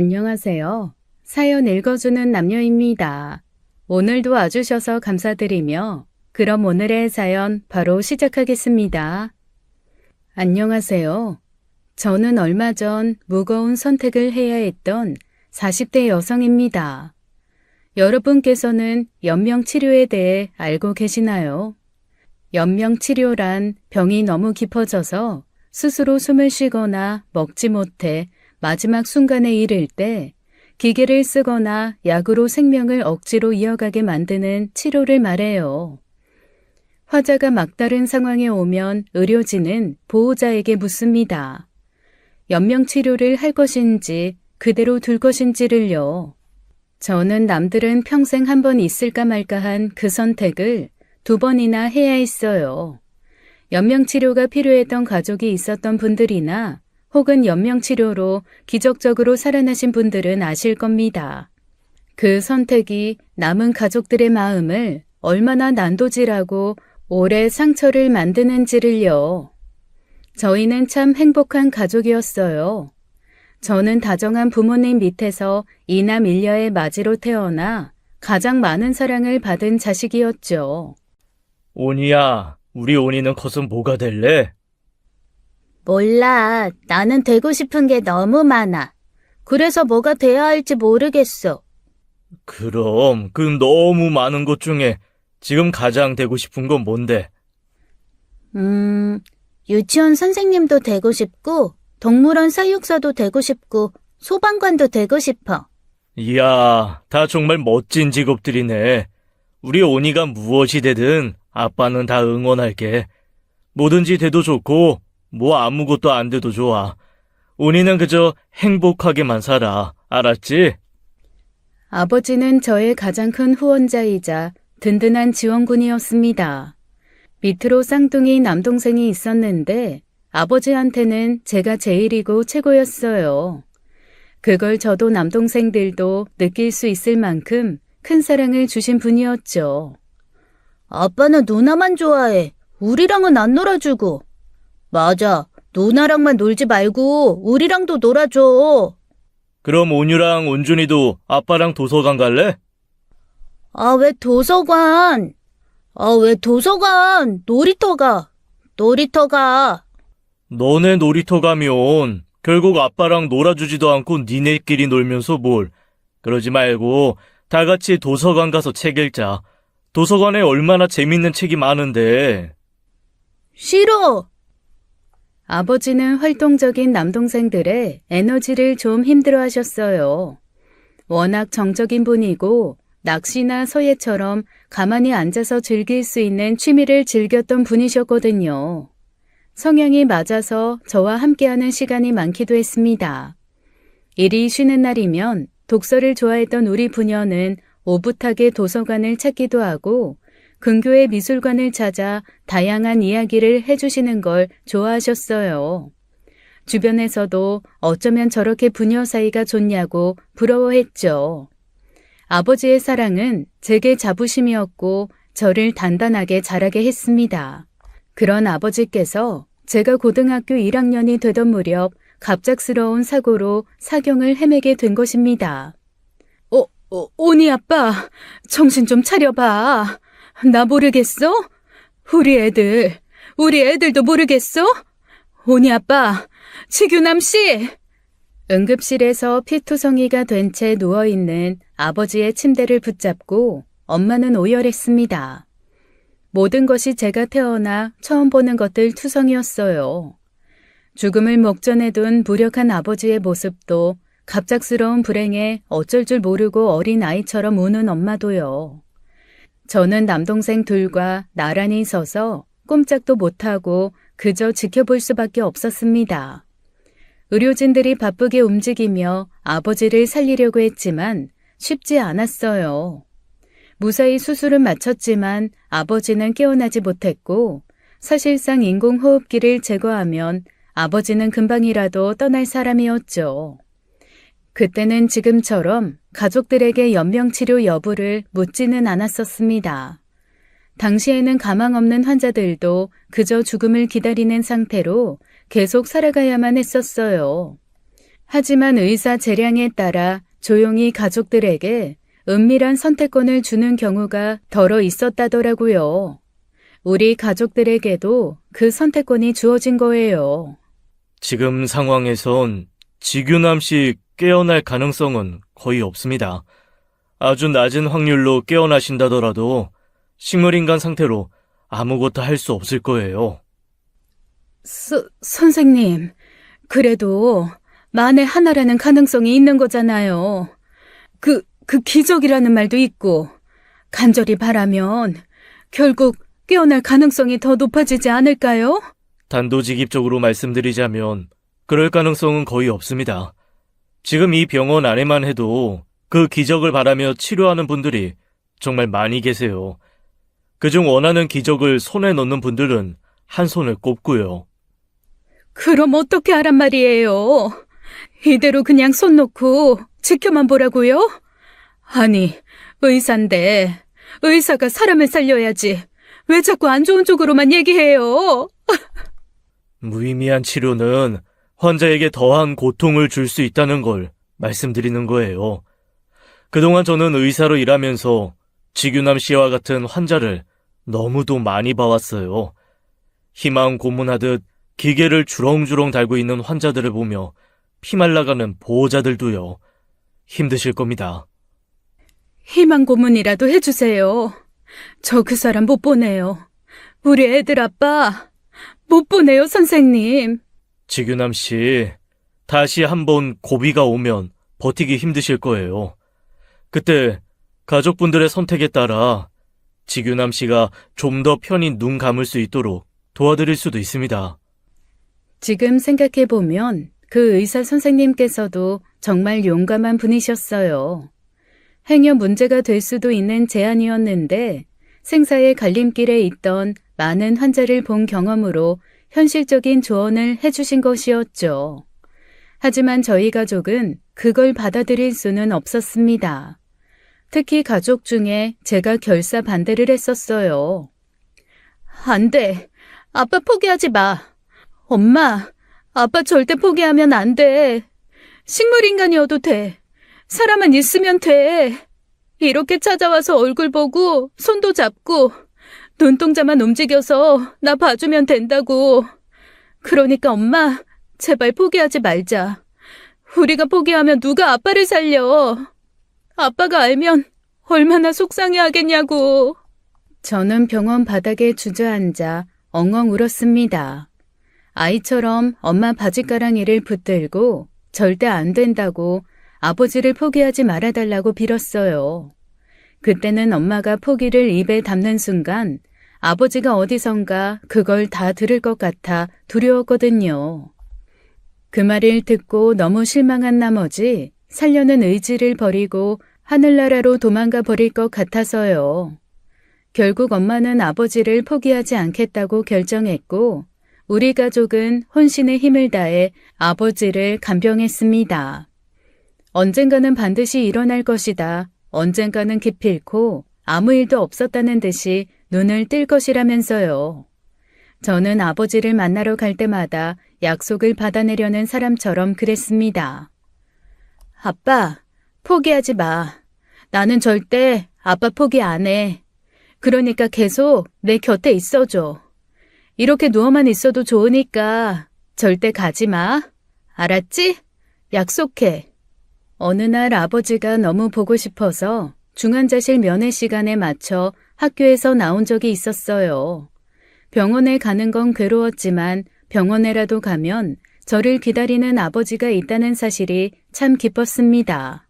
안녕하세요. 사연 읽어주는 남녀입니다. 오늘도 와주셔서 감사드리며 그럼 오늘의 사연 바로 시작하겠습니다. 안녕하세요. 저는 얼마 전 무거운 선택을 해야 했던 40대 여성입니다. 여러분께서는 연명치료에 대해 알고 계시나요? 연명치료란 병이 너무 깊어져서 스스로 숨을 쉬거나 먹지 못해 마지막 순간에 이를 때 기계를 쓰거나 약으로 생명을 억지로 이어가게 만드는 치료를 말해요. 환자가 막다른 상황에 오면 의료진은 보호자에게 묻습니다. 연명치료를 할 것인지 그대로 둘 것인지를요. 저는 남들은 평생 한 번 있을까 말까 한 그 선택을 2번이나 해야 했어요. 연명치료가 필요했던 가족이 있었던 분들이나 혹은 연명치료로 기적적으로 살아나신 분들은 아실 겁니다. 그 선택이 남은 가족들의 마음을 얼마나 난도질하고 오래 상처를 만드는지를요. 저희는 참 행복한 가족이었어요. 저는 다정한 부모님 밑에서 이남 일녀의 맞이로 태어나 가장 많은 사랑을 받은 자식이었죠. 온이야, 우리 온이는 커서 뭐가 될래? 몰라. 나는 되고 싶은 게 너무 많아. 그래서 뭐가 돼야 할지 모르겠어. 그럼 그 너무 많은 것 중에 지금 가장 되고 싶은 건 뭔데? 유치원 선생님도 되고 싶고, 동물원 사육사도 되고 싶고, 소방관도 되고 싶어. 이야, 다 정말 멋진 직업들이네. 우리 온이가 무엇이 되든 아빠는 다 응원할게. 뭐든지 돼도 좋고 뭐 아무것도 안 돼도 좋아. 온이는 그저 행복하게만 살아. 알았지? 아버지는 저의 가장 큰 후원자이자 든든한 지원군이었습니다. 밑으로 쌍둥이 남동생이 있었는데 아버지한테는 제가 제일이고 최고였어요. 그걸 저도 남동생들도 느낄 수 있을 만큼 큰 사랑을 주신 분이었죠. 아빠는 누나만 좋아해. 우리랑은 안 놀아주고. 맞아. 누나랑만 놀지 말고 우리랑도 놀아줘. 그럼 온유랑 온준이도 아빠랑 도서관 갈래? 왜 도서관? 왜 도서관? 놀이터 가. 너네 놀이터 가면 결국 아빠랑 놀아주지도 않고 니네끼리 놀면서 뭘. 그러지 말고 다 같이 도서관 가서 책 읽자. 도서관에 얼마나 재밌는 책이 많은데. 싫어. 아버지는 활동적인 남동생들의 에너지를 좀 힘들어하셨어요. 워낙 정적인 분이고 낚시나 서예처럼 가만히 앉아서 즐길 수 있는 취미를 즐겼던 분이셨거든요. 성향이 맞아서 저와 함께하는 시간이 많기도 했습니다. 일이 쉬는 날이면 독서를 좋아했던 우리 부녀는 오붓하게 도서관을 찾기도 하고 근교의 미술관을 찾아 다양한 이야기를 해주시는 걸 좋아하셨어요. 주변에서도 어쩌면 저렇게 부녀 사이가 좋냐고 부러워했죠. 아버지의 사랑은 제게 자부심이었고 저를 단단하게 자라게 했습니다. 그런 아버지께서 제가 고등학교 1학년이 되던 무렵 갑작스러운 사고로 사경을 헤매게 된 것입니다. 오니 아빠, 정신 좀 차려봐. 나 모르겠어? 우리 애들도 모르겠어? 오니 아빠, 지규남 씨! 응급실에서 피투성이가 된 채 누워있는 아버지의 침대를 붙잡고 엄마는 오열했습니다. 모든 것이 제가 태어나 처음 보는 것들 투성이었어요. 죽음을 목전에 둔 무력한 아버지의 모습도 갑작스러운 불행에 어쩔 줄 모르고 어린 아이처럼 우는 엄마도요. 저는 남동생 둘과 나란히 서서 꼼짝도 못하고 그저 지켜볼 수밖에 없었습니다. 의료진들이 바쁘게 움직이며 아버지를 살리려고 했지만 쉽지 않았어요. 무사히 수술은 마쳤지만 아버지는 깨어나지 못했고 사실상 인공호흡기를 제거하면 아버지는 금방이라도 떠날 사람이었죠. 그때는 지금처럼 가족들에게 연명치료 여부를 묻지는 않았었습니다. 당시에는 가망 없는 환자들도 그저 죽음을 기다리는 상태로 계속 살아가야만 했었어요. 하지만 의사 재량에 따라 조용히 가족들에게 은밀한 선택권을 주는 경우가 덜어 있었다더라고요. 우리 가족들에게도 그 선택권이 주어진 거예요. 지금 상황에선 지규남 씨 깨어날 가능성은 거의 없습니다. 아주 낮은 확률로 깨어나신다더라도 식물인간 상태로 아무것도 할 수 없을 거예요. 선생님, 그래도 만에 하나라는 가능성이 있는 거잖아요. 그 기적이라는 말도 있고, 간절히 바라면 결국 깨어날 가능성이 더 높아지지 않을까요? 단도직입적으로 말씀드리자면 그럴 가능성은 거의 없습니다. 지금 이 병원 안에만 해도 그 기적을 바라며 치료하는 분들이 정말 많이 계세요. 그중 원하는 기적을 손에 넣는 분들은 한 손을 꼽고요. 그럼 어떻게 하란 말이에요? 이대로 그냥 손 놓고 지켜만 보라고요? 아니, 의사인데 의사가 사람을 살려야지. 왜 자꾸 안 좋은 쪽으로만 얘기해요? 무의미한 치료는 환자에게 더한 고통을 줄 수 있다는 걸 말씀드리는 거예요. 그동안 저는 의사로 일하면서 지규남 씨와 같은 환자를 너무도 많이 봐왔어요. 희망 고문하듯 기계를 주렁주렁 달고 있는 환자들을 보며 피말라가는 보호자들도요. 힘드실 겁니다. 희망 고문이라도 해주세요. 저 그 사람 못 보내요. 우리 애들 아빠 못 보내요, 선생님. 지규남 씨, 다시 한번 고비가 오면 버티기 힘드실 거예요. 그때 가족분들의 선택에 따라 지규남 씨가 좀 더 편히 눈 감을 수 있도록 도와드릴 수도 있습니다. 지금 생각해보면 그 의사 선생님께서도 정말 용감한 분이셨어요. 행여 문제가 될 수도 있는 제안이었는데 생사의 갈림길에 있던 많은 환자를 본 경험으로 현실적인 조언을 해주신 것이었죠. 하지만 저희 가족은 그걸 받아들일 수는 없었습니다. 특히 가족 중에 제가 결사 반대를 했었어요. 안 돼. 아빠 포기하지 마. 엄마, 아빠 절대 포기하면 안 돼. 식물인간이어도 돼. 사람만 있으면 돼. 이렇게 찾아와서 얼굴 보고 손도 잡고 눈동자만 움직여서 나 봐주면 된다고. 그러니까 엄마, 제발 포기하지 말자. 우리가 포기하면 누가 아빠를 살려. 아빠가 알면 얼마나 속상해하겠냐고. 저는 병원 바닥에 주저앉아 엉엉 울었습니다. 아이처럼 엄마 바짓가랑이를 붙들고 절대 안 된다고 아버지를 포기하지 말아달라고 빌었어요. 그때는 엄마가 포기를 입에 담는 순간 아버지가 어디선가 그걸 다 들을 것 같아 두려웠거든요. 그 말을 듣고 너무 실망한 나머지 살려는 의지를 버리고 하늘나라로 도망가 버릴 것 같아서요. 결국 엄마는 아버지를 포기하지 않겠다고 결정했고 우리 가족은 혼신의 힘을 다해 아버지를 간병했습니다. 언젠가는 반드시 일어날 것이다. 언젠가는 기필코 아무 일도 없었다는 듯이 눈을 뜰 것이라면서요. 저는 아버지를 만나러 갈 때마다 약속을 받아내려는 사람처럼 그랬습니다. 아빠, 포기하지 마. 나는 절대 아빠 포기 안 해. 그러니까 계속 내 곁에 있어줘. 이렇게 누워만 있어도 좋으니까 절대 가지 마. 알았지? 약속해. 어느 날 아버지가 너무 보고 싶어서 중환자실 면회 시간에 맞춰 학교에서 나온 적이 있었어요. 병원에 가는 건 괴로웠지만 병원에라도 가면 저를 기다리는 아버지가 있다는 사실이 참 기뻤습니다.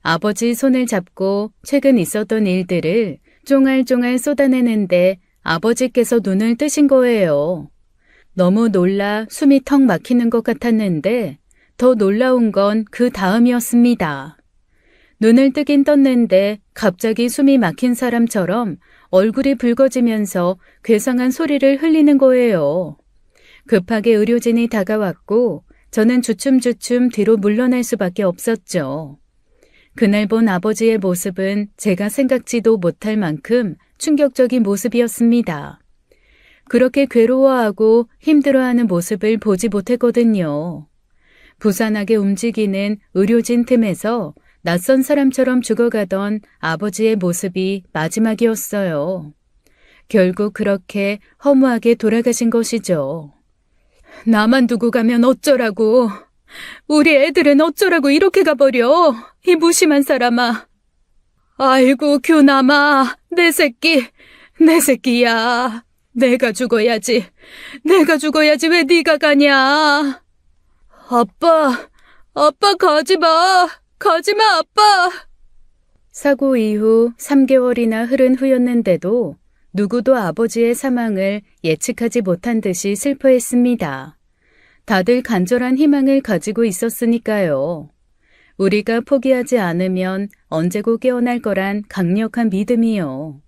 아버지 손을 잡고 최근 있었던 일들을 쫑알쫑알 쏟아내는데 아버지께서 눈을 뜨신 거예요. 너무 놀라 숨이 턱 막히는 것 같았는데 더 놀라운 건 그 다음이었습니다. 눈을 뜨긴 떴는데 갑자기 숨이 막힌 사람처럼 얼굴이 붉어지면서 괴상한 소리를 흘리는 거예요. 급하게 의료진이 다가왔고 저는 주춤주춤 뒤로 물러날 수밖에 없었죠. 그날 본 아버지의 모습은 제가 생각지도 못할 만큼 충격적인 모습이었습니다. 그렇게 괴로워하고 힘들어하는 모습을 보지 못했거든요. 부산하게 움직이는 의료진 틈에서 낯선 사람처럼 죽어가던 아버지의 모습이 마지막이었어요. 결국 그렇게 허무하게 돌아가신 것이죠. 나만 두고 가면 어쩌라고. 우리 애들은 어쩌라고 이렇게 가버려. 이 무심한 사람아. 아이고 규남아, 내 새끼야. 내가 죽어야지 왜 네가 가냐. 아빠 가지마 아빠. 사고 이후 3개월이나 흐른 후였는데도 누구도 아버지의 사망을 예측하지 못한 듯이 슬퍼했습니다. 다들 간절한 희망을 가지고 있었으니까요. 우리가 포기하지 않으면 언제고 깨어날 거란 강력한 믿음이요.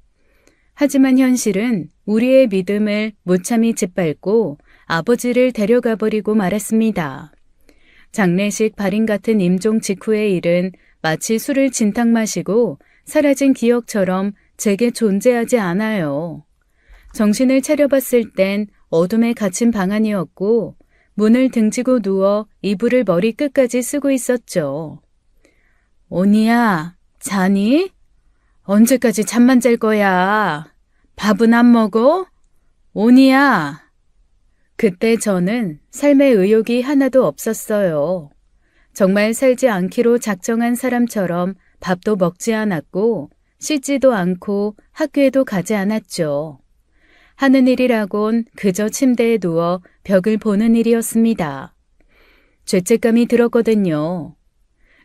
하지만 현실은 우리의 믿음을 무참히 짓밟고 아버지를 데려가 버리고 말았습니다. 장례식 발인 같은 임종 직후의 일은 마치 술을 진탕 마시고 사라진 기억처럼 제게 존재하지 않아요. 정신을 차려봤을 땐 어둠에 갇힌 방 안이었고 문을 등지고 누워 이불을 머리 끝까지 쓰고 있었죠. 오니야, 자니? 언제까지 잠만 잘 거야? 밥은 안 먹어? 오니야. 그때 저는 삶의 의욕이 하나도 없었어요. 정말 살지 않기로 작정한 사람처럼 밥도 먹지 않았고 씻지도 않고 학교에도 가지 않았죠. 하는 일이라곤 그저 침대에 누워 벽을 보는 일이었습니다. 죄책감이 들었거든요.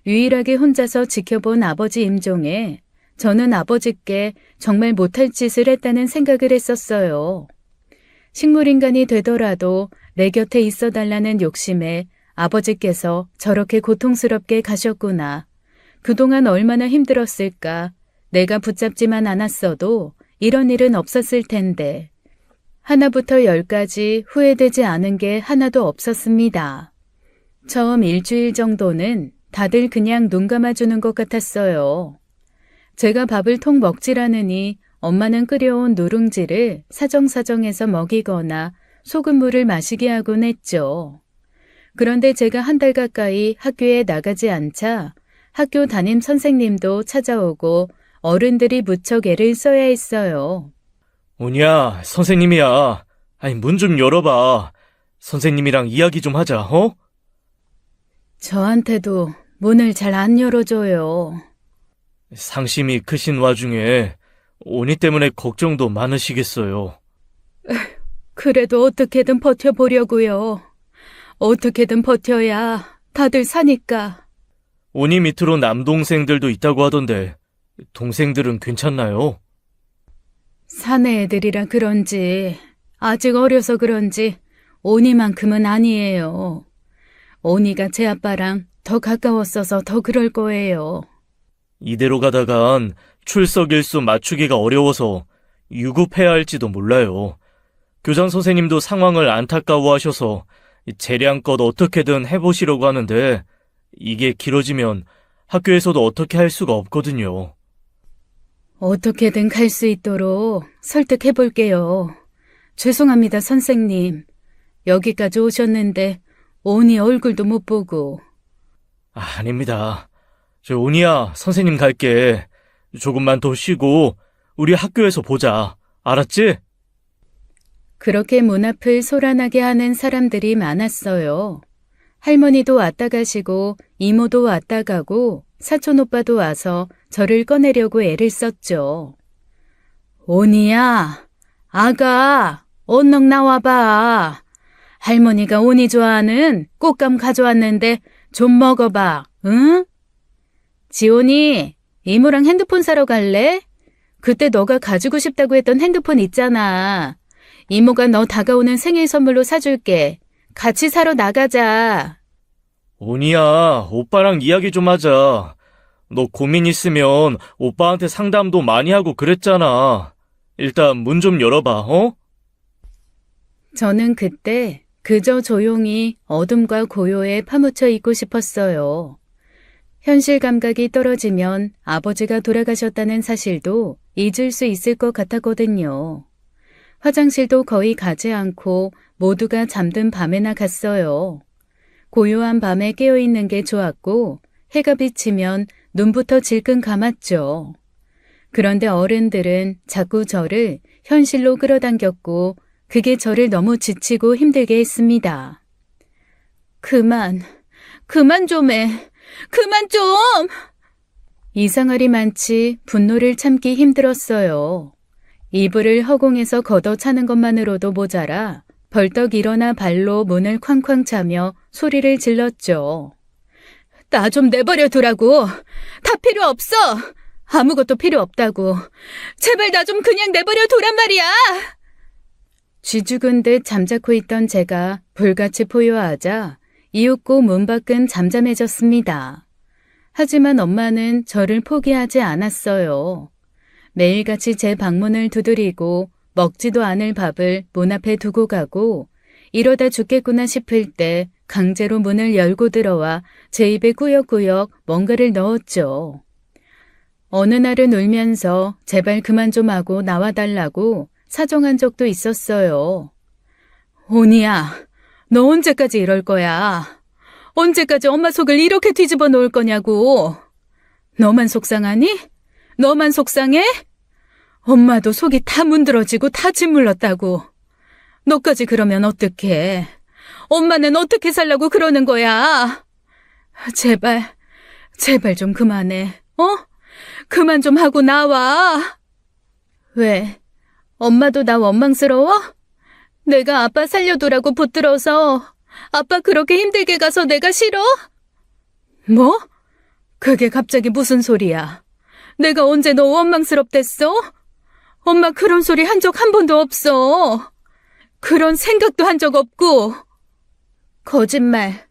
유일하게 혼자서 지켜본 아버지 임종에 저는 아버지께 정말 못할 짓을 했다는 생각을 했었어요. 식물인간이 되더라도 내 곁에 있어 달라는 욕심에 아버지께서 저렇게 고통스럽게 가셨구나. 그동안 얼마나 힘들었을까. 내가 붙잡지만 않았어도 이런 일은 없었을 텐데. 하나부터 10까지 후회되지 않은 게 하나도 없었습니다. 처음 일주일 정도는 다들 그냥 눈 감아주는 것 같았어요. 제가 밥을 통 먹지라느니 엄마는 끓여온 누룽지를 사정사정해서 먹이거나 소금물을 마시게 하곤 했죠. 그런데 제가 한 달 가까이 학교에 나가지 않자 학교 담임 선생님도 찾아오고 어른들이 무척 애를 써야 했어요. 오니야, 선생님이야. 아니, 문 좀 열어봐. 선생님이랑 이야기 좀 하자, 어? 저한테도 문을 잘 안 열어줘요. 상심이 크신 와중에 오니 때문에 걱정도 많으시겠어요. 그래도 어떻게든 버텨보려고요. 어떻게든 버텨야 다들 사니까. 오니 밑으로 남동생들도 있다고 하던데 동생들은 괜찮나요? 사내 애들이라 그런지 아직 어려서 그런지 오니만큼은 아니에요. 오니가 제 아빠랑 더 가까웠어서 더 그럴 거예요. 이대로 가다간 출석 일수 맞추기가 어려워서 유급해야 할지도 몰라요. 교장 선생님도 상황을 안타까워하셔서 재량껏 어떻게든 해보시려고 하는데 이게 길어지면 학교에서도 어떻게 할 수가 없거든요. 어떻게든 갈 수 있도록 설득해 볼게요. 죄송합니다, 선생님. 여기까지 오셨는데 오니 얼굴도 못 보고. 아닙니다. 저 오니야, 선생님 갈게. 조금만 더 쉬고 우리 학교에서 보자. 알았지? 그렇게 문 앞을 소란하게 하는 사람들이 많았어요. 할머니도 왔다 가시고 이모도 왔다 가고 사촌 오빠도 와서 저를 꺼내려고 애를 썼죠. 오니야, 아가, 얼른 나와봐. 할머니가 오니 좋아하는 꽃감 가져왔는데 좀 먹어봐, 응? 지온이, 이모랑 핸드폰 사러 갈래? 그때 너가 가지고 싶다고 했던 핸드폰 있잖아. 이모가 너 다가오는 생일 선물로 사줄게. 같이 사러 나가자. 오니야, 오빠랑 이야기 좀 하자. 너 고민 있으면 오빠한테 상담도 많이 하고 그랬잖아. 일단 문 좀 열어봐, 어? 저는 그때 그저 조용히 어둠과 고요에 파묻혀 있고 싶었어요. 현실 감각이 떨어지면 아버지가 돌아가셨다는 사실도 잊을 수 있을 것 같았거든요. 화장실도 거의 가지 않고 모두가 잠든 밤에나 갔어요. 고요한 밤에 깨어있는 게 좋았고 해가 비치면 눈부터 질끈 감았죠. 그런데 어른들은 자꾸 저를 현실로 끌어당겼고 그게 저를 너무 지치고 힘들게 했습니다. 그만 좀 해. 그만 좀! 이상하리 많지 분노를 참기 힘들었어요. 이불을 허공에서 걷어차는 것만으로도 모자라 벌떡 일어나 발로 문을 쾅쾅 차며 소리를 질렀죠. 나 좀 내버려 두라고. 다 필요 없어. 아무것도 필요 없다고. 제발 나 좀 그냥 내버려 두란 말이야. 쥐죽은 듯 잠자코 있던 제가 불같이 포효하자 이윽고 문 밖은 잠잠해졌습니다. 하지만 엄마는 저를 포기하지 않았어요. 매일같이 제 방문을 두드리고 먹지도 않을 밥을 문 앞에 두고 가고 이러다 죽겠구나 싶을 때 강제로 문을 열고 들어와 제 입에 꾸역꾸역 뭔가를 넣었죠. 어느 날은 울면서 제발 그만 좀 하고 나와달라고 사정한 적도 있었어요. 온이야, 너 언제까지 이럴 거야? 언제까지 엄마 속을 이렇게 뒤집어 놓을 거냐고. 너만 속상하니? 너만 속상해? 엄마도 속이 다 문드러지고 다 짓물렀다고. 너까지 그러면 어떡해? 엄마는 어떻게 살라고 그러는 거야? 제발 좀 그만해. 그만 좀 하고 나와. 왜? 엄마도 나 원망스러워? 내가 아빠 살려두라고 붙들어서 아빠 그렇게 힘들게 가서 내가 싫어? 뭐? 그게 갑자기 무슨 소리야? 내가 언제 너 원망스럽댔어? 엄마 그런 소리 한 적 한 번도 없어. 그런 생각도 한 적 없고. 거짓말.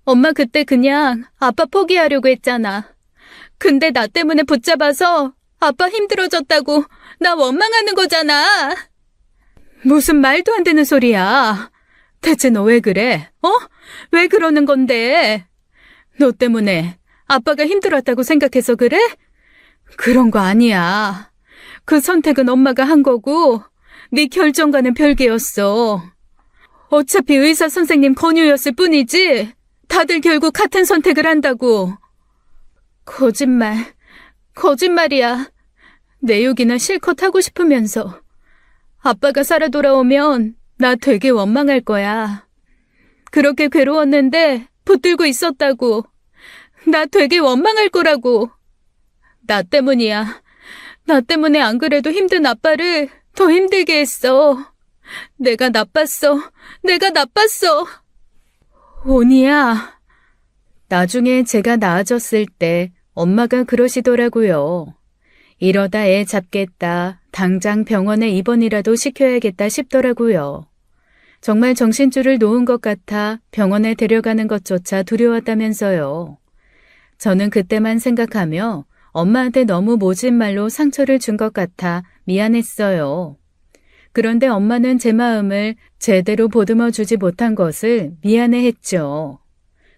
엄마 그때 그냥 아빠 포기하려고 했잖아. 근데 나 때문에 붙잡아서 아빠 힘들어졌다고 나 원망하는 거잖아. 무슨 말도 안 되는 소리야. 대체 너 왜 그래? 왜 그러는 건데? 너 때문에 아빠가 힘들었다고 생각해서 그래? 그런 거 아니야. 그 선택은 엄마가 한 거고 네 결정과는 별개였어. 어차피 의사 선생님 권유였을 뿐이지 다들 결국 같은 선택을 한다고. 거짓말이야. 내 욕이나 실컷 하고 싶으면서 아빠가 살아 돌아오면 나 되게 원망할 거야. 그렇게 괴로웠는데 붙들고 있었다고. 나 되게 원망할 거라고. 나 때문이야. 나 때문에 안 그래도 힘든 아빠를 더 힘들게 했어. 내가 나빴어. 온이야. 나중에 제가 나아졌을 때 엄마가 그러시더라고요. 이러다 애 잡겠다. 당장 병원에 입원이라도 시켜야겠다 싶더라고요. 정말 정신줄을 놓은 것 같아 병원에 데려가는 것조차 두려웠다면서요. 저는 그때만 생각하며 엄마한테 너무 모진 말로 상처를 준 것 같아 미안했어요. 그런데 엄마는 제 마음을 제대로 보듬어 주지 못한 것을 미안해했죠.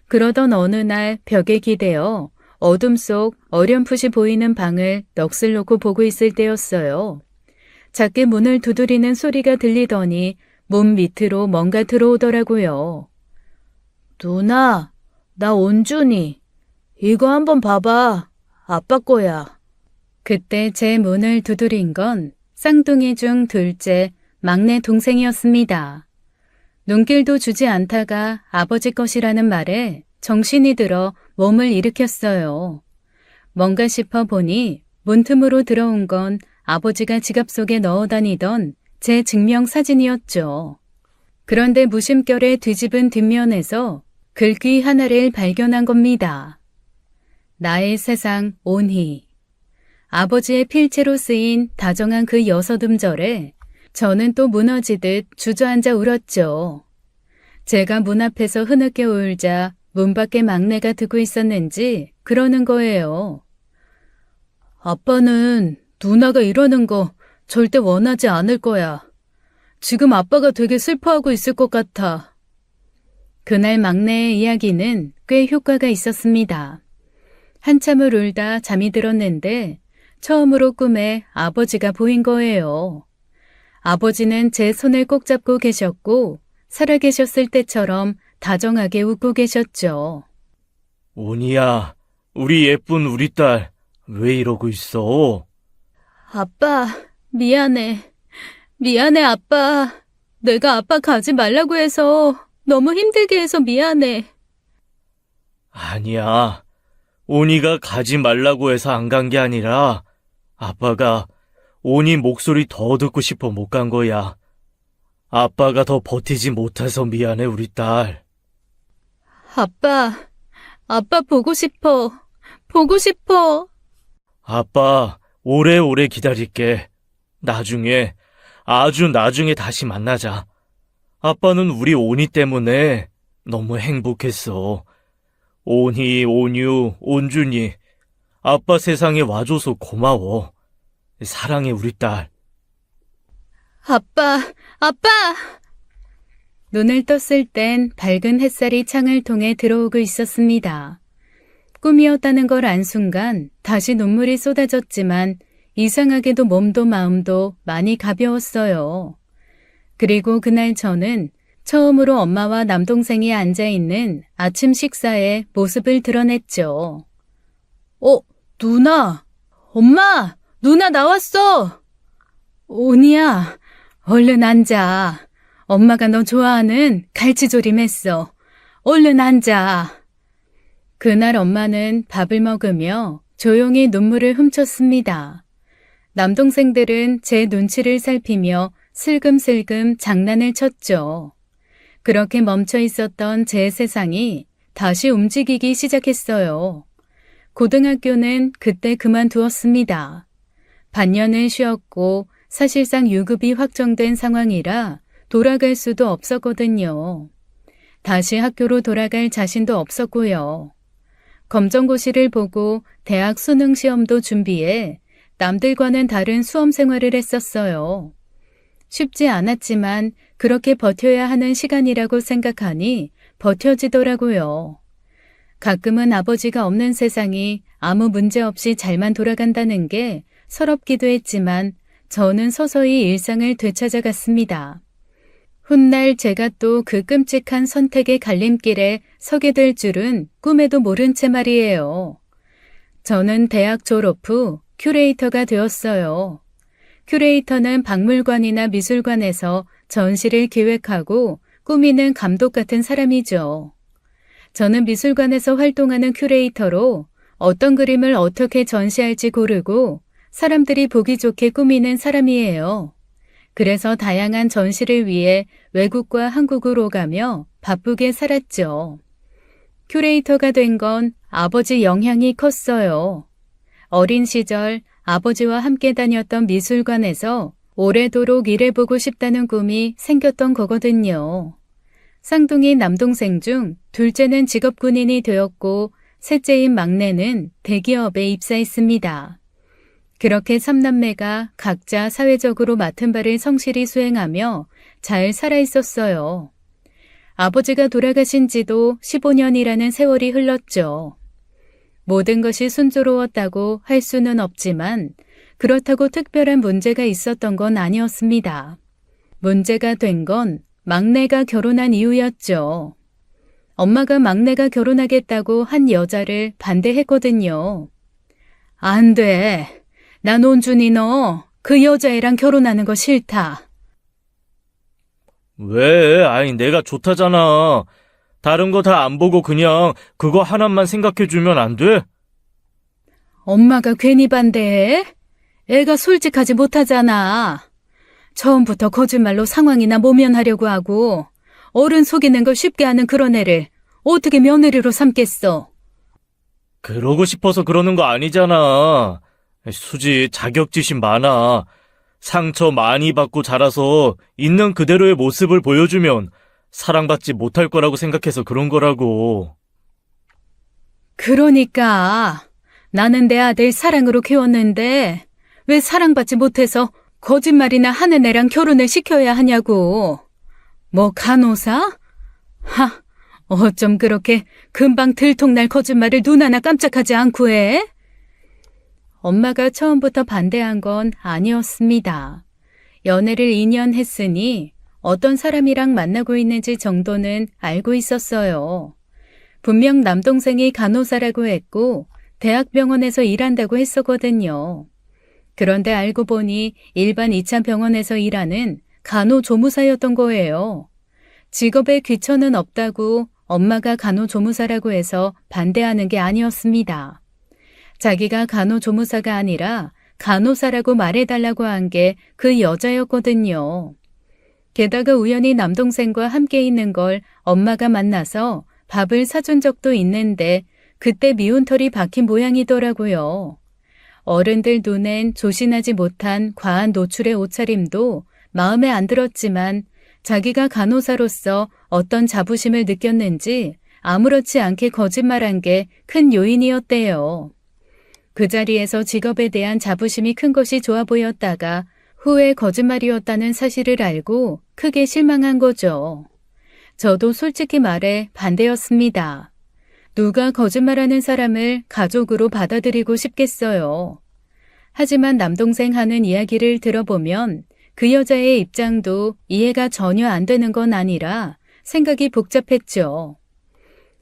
그러던 어느 날 벽에 기대어 어둠 속 어렴풋이 보이는 방을 넋을 놓고 보고 있을 때였어요. 작게 문을 두드리는 소리가 들리더니 문 밑으로 뭔가 들어오더라고요. 누나, 나 온준이. 이거 한번 봐봐. 아빠 거야. 그때 제 문을 두드린 건 쌍둥이 중 둘째 막내 동생이었습니다. 눈길도 주지 않다가 아버지 것이라는 말에 정신이 들어 몸을 일으켰어요. 뭔가 싶어 보니 문틈으로 들어온 건 아버지가 지갑 속에 넣어 다니던 제 증명사진이었죠. 그런데 무심결에 뒤집은 뒷면에서 글귀 하나를 발견한 겁니다. 나의 세상 온희. 아버지의 필체로 쓰인 다정한 그 6음절에 저는 또 무너지듯 주저앉아 울었죠. 제가 문 앞에서 흐느껴 울자 문 밖에 막내가 듣고 있었는지 그러는 거예요. 아빠는 누나가 이러는 거 절대 원하지 않을 거야. 지금 아빠가 되게 슬퍼하고 있을 것 같아. 그날 막내의 이야기는 꽤 효과가 있었습니다. 한참을 울다 잠이 들었는데 처음으로 꿈에 아버지가 보인 거예요. 아버지는 제 손을 꼭 잡고 계셨고 살아계셨을 때처럼 다정하게 웃고 계셨죠. 온이야, 우리 예쁜 우리 딸, 왜 이러고 있어? 아빠, 미안해. 미안해, 아빠. 내가 아빠 가지 말라고 해서 너무 힘들게 해서 미안해. 아니야. 온이가 가지 말라고 해서 안 간 게 아니라 아빠가 온이 목소리 더 듣고 싶어 못 간 거야. 아빠가 더 버티지 못해서 미안해, 우리 딸. 아빠 보고 싶어. 보고 싶어. 아빠, 오래오래 기다릴게. 나중에, 아주 나중에 다시 만나자. 아빠는 우리 온이 때문에 너무 행복했어. 온희, 온유, 온준이. 아빠 세상에 와줘서 고마워. 사랑해, 우리 딸. 아빠! 눈을 떴을 땐 밝은 햇살이 창을 통해 들어오고 있었습니다. 꿈이었다는 걸 안 순간 다시 눈물이 쏟아졌지만 이상하게도 몸도 마음도 많이 가벼웠어요. 그리고 그날 저는 처음으로 엄마와 남동생이 앉아있는 아침 식사에 모습을 드러냈죠. 누나! 엄마! 누나 나왔어! 온이야, 얼른 앉아. 엄마가 너 좋아하는 갈치조림 했어. 얼른 앉아. 그날 엄마는 밥을 먹으며 조용히 눈물을 훔쳤습니다. 남동생들은 제 눈치를 살피며 슬금슬금 장난을 쳤죠. 그렇게 멈춰 있었던 제 세상이 다시 움직이기 시작했어요. 고등학교는 그때 그만두었습니다. 반년을 쉬었고 사실상 유급이 확정된 상황이라 돌아갈 수도 없었거든요. 다시 학교로 돌아갈 자신도 없었고요. 검정고시를 보고 대학 수능 시험도 준비해 남들과는 다른 수험 생활을 했었어요. 쉽지 않았지만 그렇게 버텨야 하는 시간이라고 생각하니 버텨지더라고요. 가끔은 아버지가 없는 세상이 아무 문제 없이 잘만 돌아간다는 게 서럽기도 했지만 저는 서서히 일상을 되찾아갔습니다. 훗날 제가 또 그 끔찍한 선택의 갈림길에 서게 될 줄은 꿈에도 모른 채 말이에요. 저는 대학 졸업 후 큐레이터가 되었어요. 큐레이터는 박물관이나 미술관에서 전시를 기획하고 꾸미는 감독 같은 사람이죠. 저는 미술관에서 활동하는 큐레이터로 어떤 그림을 어떻게 전시할지 고르고 사람들이 보기 좋게 꾸미는 사람이에요. 그래서 다양한 전시를 위해 외국과 한국으로 가며 바쁘게 살았죠. 큐레이터가 된 건 아버지 영향이 컸어요. 어린 시절 아버지와 함께 다녔던 미술관에서 오래도록 일해보고 싶다는 꿈이 생겼던 거거든요. 쌍둥이 남동생 중 둘째는 직업군인이 되었고 셋째인 막내는 대기업에 입사했습니다. 그렇게 3남매가 각자 사회적으로 맡은 바를 성실히 수행하며 잘 살아 있었어요. 아버지가 돌아가신 지도 15년이라는 세월이 흘렀죠. 모든 것이 순조로웠다고 할 수는 없지만 그렇다고 특별한 문제가 있었던 건 아니었습니다. 문제가 된 건 막내가 결혼한 이유였죠. 엄마가 막내가 결혼하겠다고 한 여자를 반대했거든요. 안 돼. 난 온준이 너 그 여자애랑 결혼하는 거 싫다. 왜? 아이, 내가 좋다잖아. 다른 거 다 안 보고 그냥 그거 하나만 생각해주면 안 돼? 엄마가 괜히 반대해? 애가 솔직하지 못하잖아. 처음부터 거짓말로 상황이나 모면하려고 하고 어른 속이는 걸 쉽게 하는 그런 애를 어떻게 며느리로 삼겠어? 그러고 싶어서 그러는 거 아니잖아. 수지 자격지심 많아. 상처 많이 받고 자라서 있는 그대로의 모습을 보여주면 사랑받지 못할 거라고 생각해서 그런 거라고. 그러니까 나는 내 아들 사랑으로 키웠는데 왜 사랑받지 못해서 거짓말이나 하는 애랑 결혼을 시켜야 하냐고. 뭐 간호사? 어쩜 그렇게 금방 들통날 거짓말을 눈 하나 깜짝하지 않고 해? 엄마가 처음부터 반대한 건 아니었습니다. 연애를 2년 했으니 어떤 사람이랑 만나고 있는지 정도는 알고 있었어요. 분명 남동생이 간호사라고 했고 대학병원에서 일한다고 했었거든요. 그런데 알고 보니 일반 2차 병원에서 일하는 간호조무사였던 거예요. 직업에 귀천은 없다고 엄마가 간호조무사라고 해서 반대하는 게 아니었습니다. 자기가 간호조무사가 아니라 간호사라고 말해달라고 한 게 그 여자였거든요. 게다가 우연히 남동생과 함께 있는 걸 엄마가 만나서 밥을 사준 적도 있는데 그때 미운털이 박힌 모양이더라고요. 어른들 눈엔 조신하지 못한 과한 노출의 옷차림도 마음에 안 들었지만 자기가 간호사로서 어떤 자부심을 느꼈는지 아무렇지 않게 거짓말한 게 큰 요인이었대요. 그 자리에서 직업에 대한 자부심이 큰 것이 좋아 보였다가 후에 거짓말이었다는 사실을 알고 크게 실망한 거죠. 저도 솔직히 말해 반대였습니다. 누가 거짓말하는 사람을 가족으로 받아들이고 싶겠어요. 하지만 남동생 하는 이야기를 들어보면 그 여자의 입장도 이해가 전혀 안 되는 건 아니라 생각이 복잡했죠.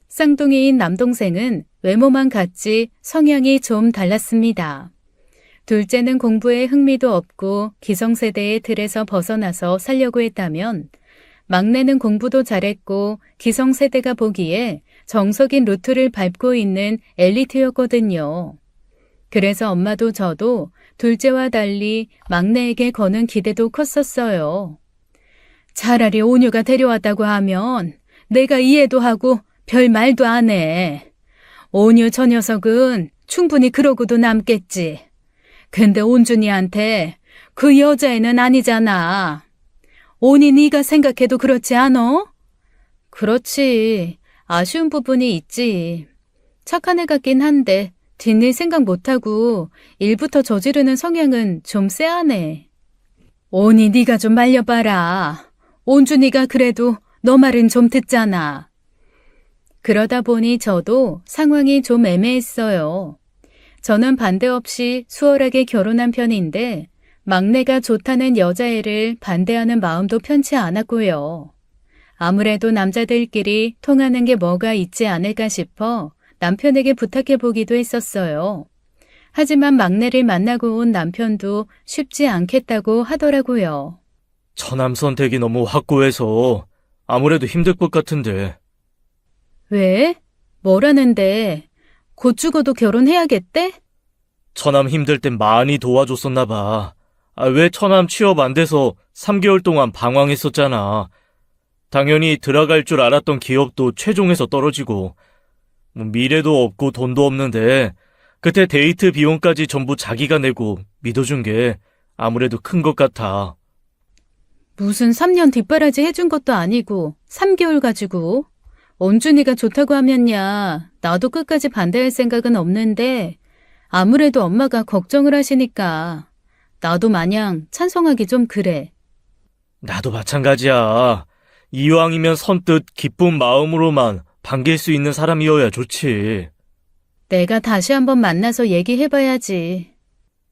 쌍둥이인 남동생은 외모만 같지 성향이 좀 달랐습니다. 둘째는 공부에 흥미도 없고 기성세대의 틀에서 벗어나서 살려고 했다면 막내는 공부도 잘했고 기성세대가 보기에 정석인 루트를 밟고 있는 엘리트였거든요. 그래서 엄마도 저도 둘째와 달리 막내에게 거는 기대도 컸었어요. 차라리 온유가 데려왔다고 하면 내가 이해도 하고 별 말도 안 해. 온유 저 녀석은 충분히 그러고도 남겠지. 근데 온준이한테 그 여자애는 아니잖아. 온이 네가 생각해도 그렇지 않어? 그렇지. 아쉬운 부분이 있지. 착한 애 같긴 한데 뒷일 생각 못하고 일부터 저지르는 성향은 좀 쎄하네. 온이 네가 좀 말려봐라. 온준이가 그래도 너 말은 좀 듣잖아. 그러다 보니 저도 상황이 좀 애매했어요. 저는 반대 없이 수월하게 결혼한 편인데 막내가 좋다는 여자애를 반대하는 마음도 편치 않았고요. 아무래도 남자들끼리 통하는 게 뭐가 있지 않을까 싶어 남편에게 부탁해보기도 했었어요. 하지만 막내를 만나고 온 남편도 쉽지 않겠다고 하더라고요. 처남 선택이 너무 확고해서 아무래도 힘들 것 같은데. 왜? 뭐라는데? 곧 죽어도 결혼해야겠대? 처남 힘들 땐 많이 도와줬었나 봐. 왜 처남 취업 안 돼서 3개월 동안 방황했었잖아. 당연히 들어갈 줄 알았던 기업도 최종에서 떨어지고 미래도 없고 돈도 없는데 그때 데이트 비용까지 전부 자기가 내고 믿어준 게 아무래도 큰 것 같아. 무슨 3년 뒷바라지 해준 것도 아니고 3개월 가지고. 온준이가 좋다고 하면야 나도 끝까지 반대할 생각은 없는데 아무래도 엄마가 걱정을 하시니까 나도 마냥 찬성하기 좀 그래. 나도 마찬가지야. 이왕이면 선뜻 기쁜 마음으로만 반길 수 있는 사람이어야 좋지. 내가 다시 한번 만나서 얘기해봐야지.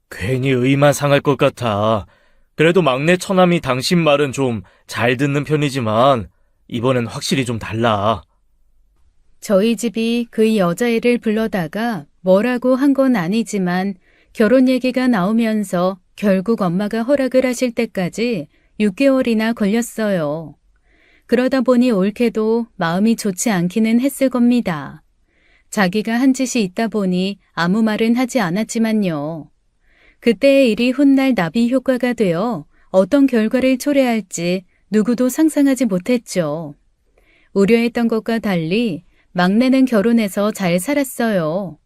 괜히 의만 상할 것 같아. 그래도 막내 처남이 당신 말은 좀 잘 듣는 편이지만 이번엔 확실히 좀 달라. 저희 집이 그 여자애를 불러다가 뭐라고 한 건 아니지만 결혼 얘기가 나오면서 결국 엄마가 허락을 하실 때까지 6개월이나 걸렸어요. 그러다 보니 옳게도 마음이 좋지 않기는 했을 겁니다. 자기가 한 짓이 있다 보니 아무 말은 하지 않았지만요. 그때의 일이 훗날 나비 효과가 되어 어떤 결과를 초래할지 누구도 상상하지 못했죠. 우려했던 것과 달리 막내는 결혼해서 잘 살았어요.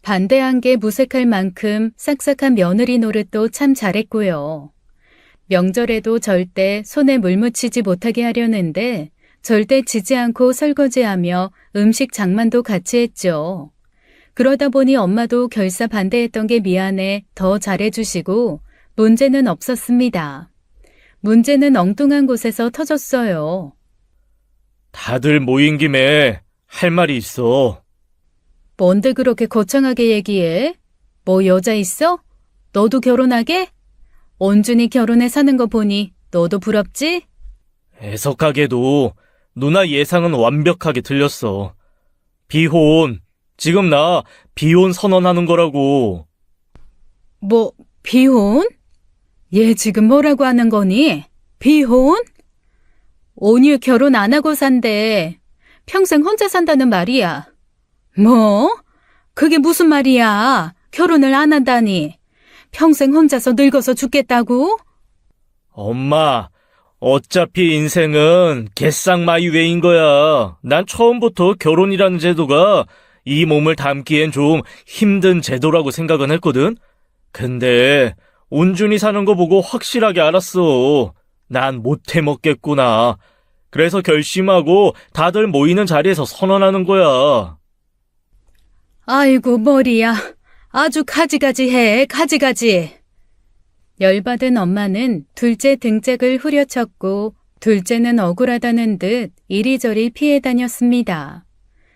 반대한 게 무색할 만큼 싹싹한 며느리 노릇도 참 잘했고요. 명절에도 절대 손에 물 묻히지 못하게 하려는데 절대 지지 않고 설거지하며 음식 장만도 같이 했죠. 그러다 보니 엄마도 결사 반대했던 게 미안해 더 잘해주시고 문제는 없었습니다. 문제는 엉뚱한 곳에서 터졌어요. 다들 모인 김에 할 말이 있어. 뭔데 그렇게 거창하게 얘기해? 뭐 여자 있어? 너도 결혼하게? 온준이 결혼해 사는 거 보니 너도 부럽지? 애석하게도 누나 예상은 완벽하게 틀렸어. 비혼. 지금 나 비혼 선언하는 거라고. 뭐, 비혼? 얘 지금 뭐라고 하는 거니? 비혼? 온유 결혼 안 하고 산대. 평생 혼자 산다는 말이야. 뭐? 그게 무슨 말이야? 결혼을 안 한다니. 평생 혼자서 늙어서 죽겠다고? 엄마, 어차피 인생은 개쌍마이웨이인 거야. 난 처음부터 결혼이라는 제도가 이 몸을 담기엔 좀 힘든 제도라고 생각은 했거든? 근데 온준이 사는 거 보고 확실하게 알았어. 난 못 해먹겠구나. 그래서 결심하고 다들 모이는 자리에서 선언하는 거야. 아이고, 머리야. 아주 가지가지해, 가지가지. 열받은 엄마는 둘째 등짝을 후려쳤고 둘째는 억울하다는 듯 이리저리 피해 다녔습니다.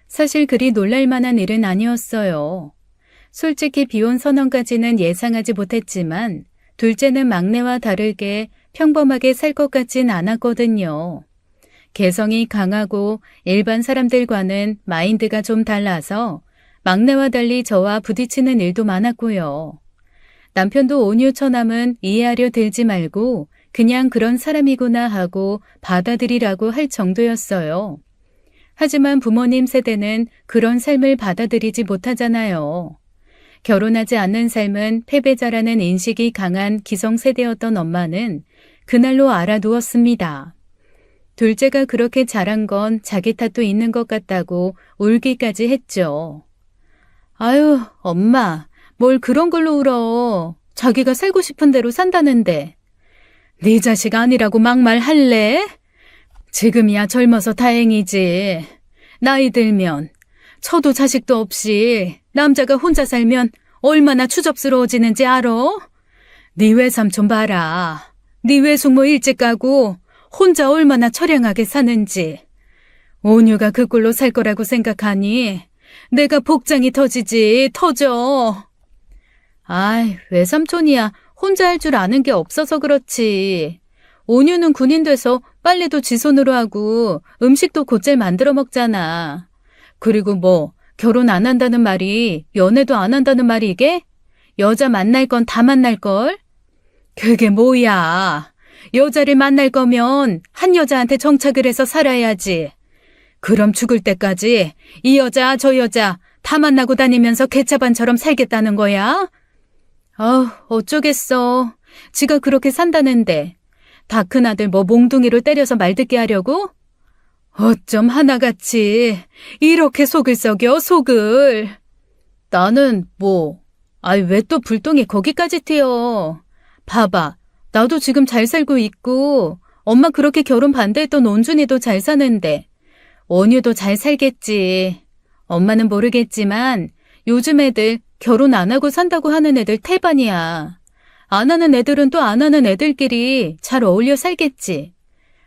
사실 그리 놀랄 만한 일은 아니었어요. 솔직히 비혼 선언까지는 예상하지 못했지만 둘째는 막내와 다르게 평범하게 살 것 같진 않았거든요. 개성이 강하고 일반 사람들과는 마인드가 좀 달라서 막내와 달리 저와 부딪히는 일도 많았고요. 남편도 온유 처남은 이해하려 들지 말고 그냥 그런 사람이구나 하고 받아들이라고 할 정도였어요. 하지만 부모님 세대는 그런 삶을 받아들이지 못하잖아요. 결혼하지 않는 삶은 패배자라는 인식이 강한 기성세대였던 엄마는 그날로 알아두었습니다. 둘째가 그렇게 잘한 건 자기 탓도 있는 것 같다고 울기까지 했죠. 아유, 엄마, 뭘 그런 걸로 울어. 자기가 살고 싶은 대로 산다는데. 네 자식 아니라고 막말할래? 지금이야 젊어서 다행이지. 나이 들면 저도 자식도 없이 남자가 혼자 살면 얼마나 추접스러워지는지 알아? 네 외삼촌 봐라. 네 외숙모 일찍 가고 혼자 얼마나 처량하게 사는지. 온유가 그 꼴로 살 거라고 생각하니 내가 복장이 터지지, 터져. 아이, 외삼촌이야 혼자 할 줄 아는 게 없어서 그렇지. 온유는 군인 돼서 빨래도 지 손으로 하고 음식도 곧잘 만들어 먹잖아. 그리고 뭐 결혼 안 한다는 말이 연애도 안 한다는 말이 이게? 여자 만날 건 다 만날걸? 그게 뭐야. 여자를 만날 거면 한 여자한테 정착을 해서 살아야지. 그럼 죽을 때까지 이 여자 저 여자 다 만나고 다니면서 개차반처럼 살겠다는 거야? 어쩌겠어. 지가 그렇게 산다는데 다 큰아들 뭐 몽둥이로 때려서 말 듣게 하려고? 어쩜 하나같이 이렇게 속을 썩여 속을. 나는 뭐 왜 또 불똥이 거기까지 튀어. 봐봐. 나도 지금 잘 살고 있고 엄마 그렇게 결혼 반대했던 온준이도 잘 사는데 온유도 잘 살겠지. 엄마는 모르겠지만 요즘 애들 결혼 안 하고 산다고 하는 애들 태반이야. 안 하는 애들은 또 안 하는 애들끼리 잘 어울려 살겠지.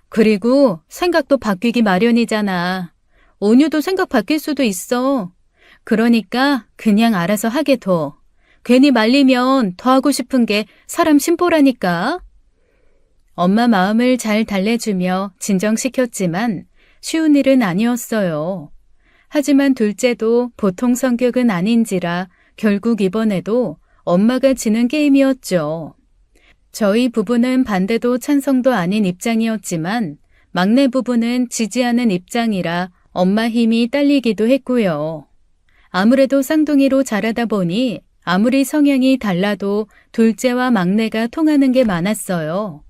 그리고 생각도 바뀌기 마련이잖아. 온유도 생각 바뀔 수도 있어. 그러니까 그냥 알아서 하게 둬. 괜히 말리면 더 하고 싶은 게 사람 심보라니까. 엄마 마음을 잘 달래주며 진정시켰지만 쉬운 일은 아니었어요. 하지만 둘째도 보통 성격은 아닌지라 결국 이번에도 엄마가 지는 게임이었죠. 저희 부부는 반대도 찬성도 아닌 입장이었지만 막내 부부는 지지하는 입장이라 엄마 힘이 딸리기도 했고요. 아무래도 쌍둥이로 자라다 보니 아무리 성향이 달라도 둘째와 막내가 통하는 게 많았어요.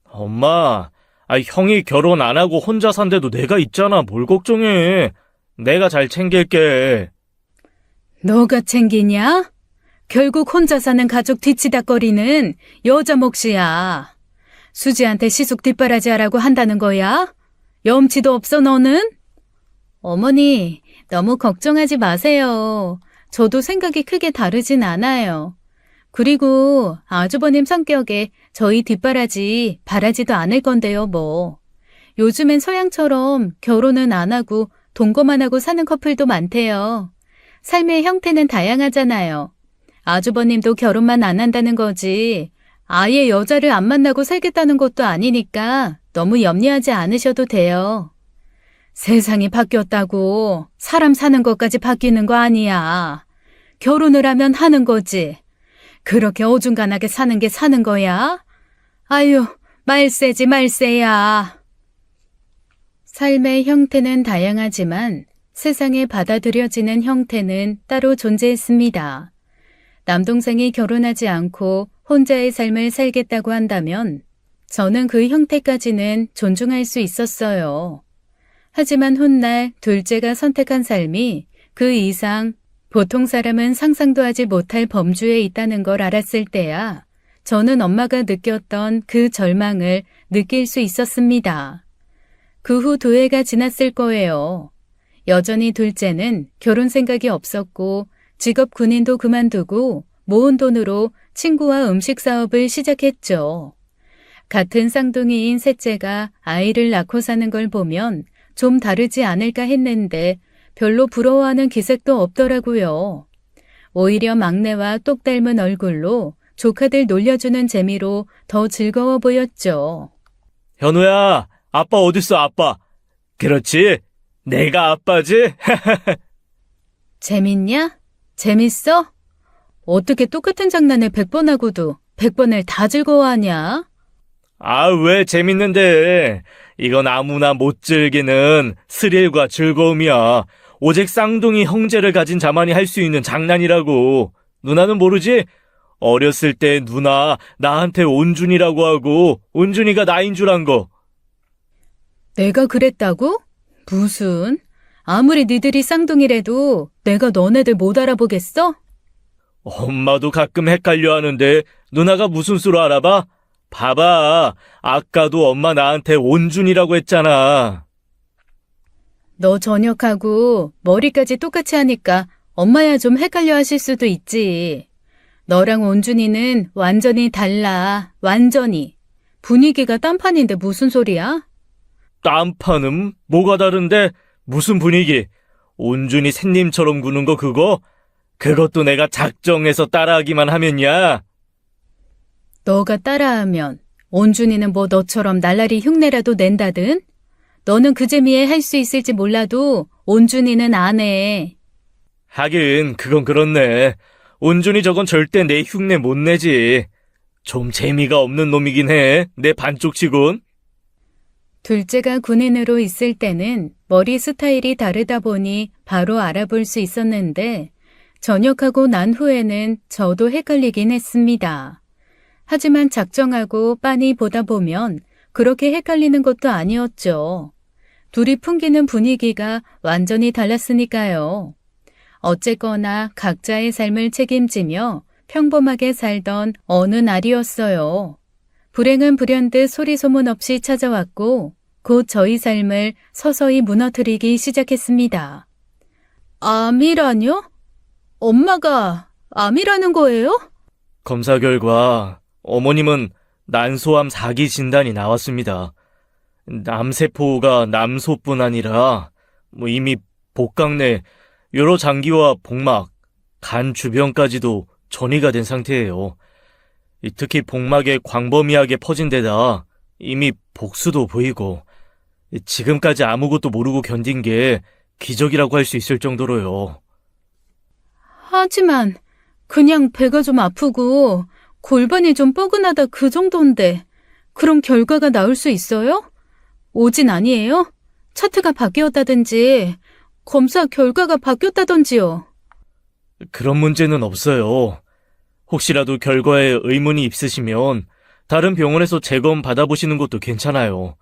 엄마, 형이 결혼 안 하고 혼자 산데도 내가 있잖아. 뭘 걱정해. 내가 잘 챙길게. 너가 챙기냐? 결국 혼자 사는 가족 뒤치다거리는 여자 몫이야. 수지한테 시숙 뒷바라지 하라고 한다는 거야? 염치도 없어 너는? 어머니, 너무 걱정하지 마세요. 저도 생각이 크게 다르진 않아요. 그리고 아주버님 성격에 저희 뒷바라지 바라지도 않을 건데요, 뭐. 요즘엔 서양처럼 결혼은 안 하고 동거만 하고 사는 커플도 많대요. 삶의 형태는 다양하잖아요. 아주버님도 결혼만 안 한다는 거지. 아예 여자를 안 만나고 살겠다는 것도 아니니까 너무 염려하지 않으셔도 돼요. 세상이 바뀌었다고 사람 사는 것까지 바뀌는 거 아니야. 결혼을 하면 하는 거지. 그렇게 어중간하게 사는 게 사는 거야? 아유, 말세지 말세야. 삶의 형태는 다양하지만 세상에 받아들여지는 형태는 따로 존재했습니다. 남동생이 결혼하지 않고 혼자의 삶을 살겠다고 한다면 저는 그 형태까지는 존중할 수 있었어요. 하지만 훗날 둘째가 선택한 삶이 그 이상 보통 사람은 상상도 하지 못할 범주에 있다는 걸 알았을 때야 저는 엄마가 느꼈던 그 절망을 느낄 수 있었습니다. 그 후 2해가 지났을 거예요. 여전히 둘째는 결혼 생각이 없었고 직업 군인도 그만두고 모은 돈으로 친구와 음식 사업을 시작했죠. 같은 쌍둥이인 셋째가 아이를 낳고 사는 걸 보면 좀 다르지 않을까 했는데 별로 부러워하는 기색도 없더라고요. 오히려 막내와 똑 닮은 얼굴로 조카들 놀려주는 재미로 더 즐거워 보였죠. 현우야, 아빠 어딨어, 아빠? 그렇지, 내가 아빠지? 재밌냐? 재밌어? 어떻게 똑같은 장난을 100번 하고도 100번을 다 즐거워하냐? 아, 왜 재밌는데? 이건 아무나 못 즐기는 스릴과 즐거움이야. 오직 쌍둥이 형제를 가진 자만이 할 수 있는 장난이라고. 누나는 모르지? 어렸을 때 누나 나한테 온준이라고 하고 온준이가 나인 줄 안 거. 내가 그랬다고? 무슨? 아무리 니들이 쌍둥이라도 내가 너네들 못 알아보겠어? 엄마도 가끔 헷갈려 하는데 누나가 무슨 수로 알아봐? 봐봐, 아까도 엄마 나한테 온준이라고 했잖아. 너 저녁하고 머리까지 똑같이 하니까 엄마야 좀 헷갈려 하실 수도 있지. 너랑 온준이는 완전히 달라. 완전히. 분위기가 딴판인데 무슨 소리야? 딴판은 뭐가 다른데? 무슨 분위기? 온준이 샌님처럼 구는 거 그거? 그것도 내가 작정해서 따라하기만 하면야. 너가 따라하면 온준이는 뭐 너처럼 날라리 흉내라도 낸다든? 너는 그 재미에 할 수 있을지 몰라도 온준이는 안 해. 하긴 그건 그렇네. 온준이 저건 절대 내 흉내 못 내지. 좀 재미가 없는 놈이긴 해. 내 반쪽치곤. 둘째가 군인으로 있을 때는 머리 스타일이 다르다 보니 바로 알아볼 수 있었는데 전역하고 난 후에는 저도 헷갈리긴 했습니다. 하지만 작정하고 빤히 보다 보면 그렇게 헷갈리는 것도 아니었죠. 둘이 풍기는 분위기가 완전히 달랐으니까요. 어쨌거나 각자의 삶을 책임지며 평범하게 살던 어느 날이었어요. 불행은 불현듯 소리 소문 없이 찾아왔고 곧 저희 삶을 서서히 무너뜨리기 시작했습니다. 암이라뇨? 엄마가 암이라는 거예요? 검사 결과 어머님은 난소암 4기 진단이 나왔습니다. 남세포가 남소뿐 아니라 이미 복강 내 여러 장기와 복막, 간 주변까지도 전이가 된 상태예요. 특히 복막에 광범위하게 퍼진 데다 이미 복수도 보이고 지금까지 아무것도 모르고 견딘 게 기적이라고 할 수 있을 정도로요. 하지만 그냥 배가 좀 아프고 골반이 좀 뻐근하다 그 정도인데 그런 결과가 나올 수 있어요? 오진 아니에요? 차트가 바뀌었다든지 검사 결과가 바뀌었다든지요. 그런 문제는 없어요. 혹시라도 결과에 의문이 있으시면 다른 병원에서 재검 받아보시는 것도 괜찮아요.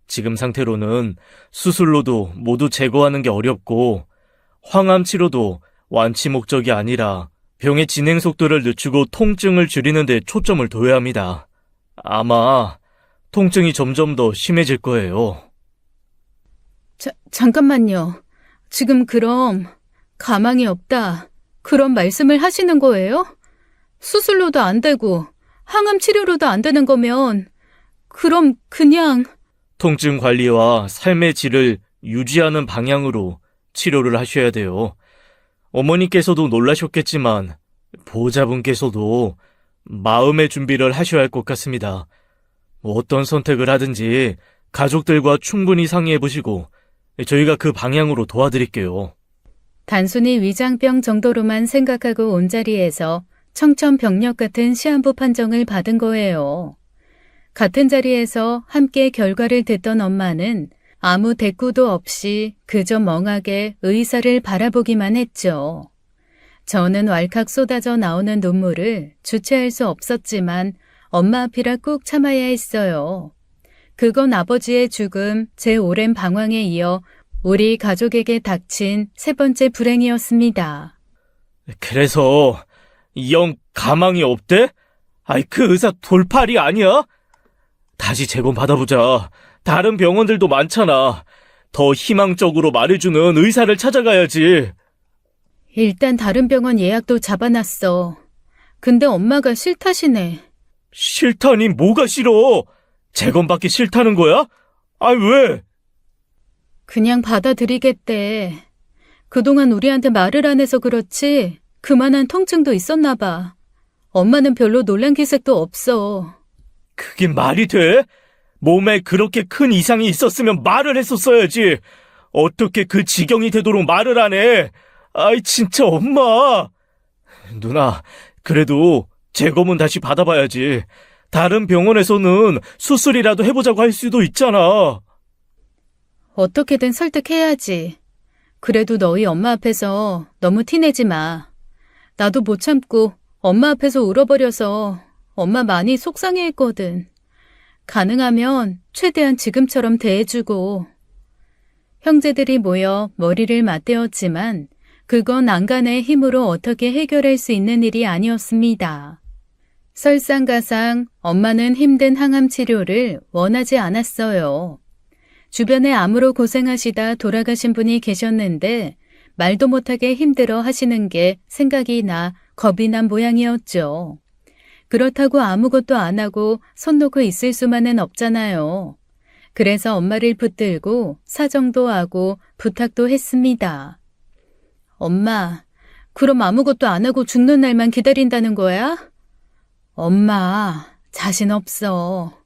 지금 상태로는 수술로도 모두 제거하는 게 어렵고 항암 치료도 완치 목적이 아니라 병의 진행 속도를 늦추고 통증을 줄이는 데 초점을 둬야 합니다. 아마 통증이 점점 더 심해질 거예요. 잠깐만요. 지금 그럼 가망이 없다. 그런 말씀을 하시는 거예요? 수술로도 안 되고 항암 치료로도 안 되는 거면 그럼 그냥 통증 관리와 삶의 질을 유지하는 방향으로 치료를 하셔야 돼요. 어머니께서도 놀라셨겠지만 보호자분께서도 마음의 준비를 하셔야 할 것 같습니다. 어떤 선택을 하든지 가족들과 충분히 상의해 보시고 저희가 그 방향으로 도와드릴게요. 단순히 위장병 정도로만 생각하고 온 자리에서 청천벽력 같은 시한부 판정을 받은 거예요. 같은 자리에서 함께 결과를 듣던 엄마는 아무 대꾸도 없이 그저 멍하게 의사를 바라보기만 했죠. 저는 왈칵 쏟아져 나오는 눈물을 주체할 수 없었지만 엄마 앞이라 꾹 참아야 했어요. 그건 아버지의 죽음, 제 오랜 방황에 이어 우리 가족에게 닥친 세 번째 불행이었습니다. 그래서 영 가망이 없대? 아이, 그 의사 돌팔이 아니야? 다시 재검 받아보자. 다른 병원들도 많잖아. 더 희망적으로 말해주는 의사를 찾아가야지. 일단 다른 병원 예약도 잡아놨어. 근데 엄마가 싫다시네. 싫다니 뭐가 싫어? 재검받기 싫다는 거야? 아이, 왜? 그냥 받아들이겠대. 그동안 우리한테 말을 안 해서 그렇지 그만한 통증도 있었나 봐. 엄마는 별로 놀란 기색도 없어. 그게 말이 돼? 몸에 그렇게 큰 이상이 있었으면 말을 했었어야지. 어떻게 그 지경이 되도록 말을 안 해? 아이, 진짜 엄마. 누나, 그래도 재검은 다시 받아봐야지. 다른 병원에서는 수술이라도 해보자고 할 수도 있잖아. 어떻게든 설득해야지. 그래도 너희 엄마 앞에서 너무 티내지 마. 나도 못 참고 엄마 앞에서 울어버려서 엄마 많이 속상해했거든. 가능하면 최대한 지금처럼 대해주고. 형제들이 모여 머리를 맞대었지만 그건 안간의 힘으로 어떻게 해결할 수 있는 일이 아니었습니다. 설상가상 엄마는 힘든 항암 치료를 원하지 않았어요. 주변에 암으로 고생하시다 돌아가신 분이 계셨는데 말도 못하게 힘들어 하시는 게 생각이 나 겁이 난 모양이었죠. 그렇다고 아무것도 안 하고 손 놓고 있을 수만은 없잖아요. 그래서 엄마를 붙들고 사정도 하고 부탁도 했습니다. 엄마, 그럼 아무것도 안 하고 죽는 날만 기다린다는 거야? 엄마, 자신 없어.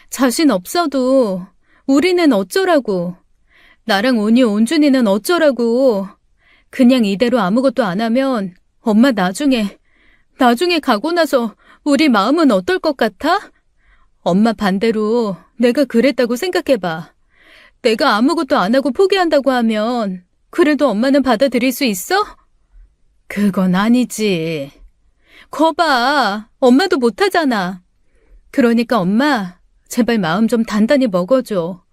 자신 없어도 우리는 어쩌라고. 나랑 온유, 온준이는 어쩌라고. 그냥 이대로 아무것도 안 하면 엄마 나중에 가고 나서 우리 마음은 어떨 것 같아? 엄마 반대로 내가 그랬다고 생각해봐. 내가 아무것도 안 하고 포기한다고 하면 그래도 엄마는 받아들일 수 있어? 그건 아니지. 거봐, 엄마도 못하잖아. 그러니까 엄마, 제발 마음 좀 단단히 먹어줘.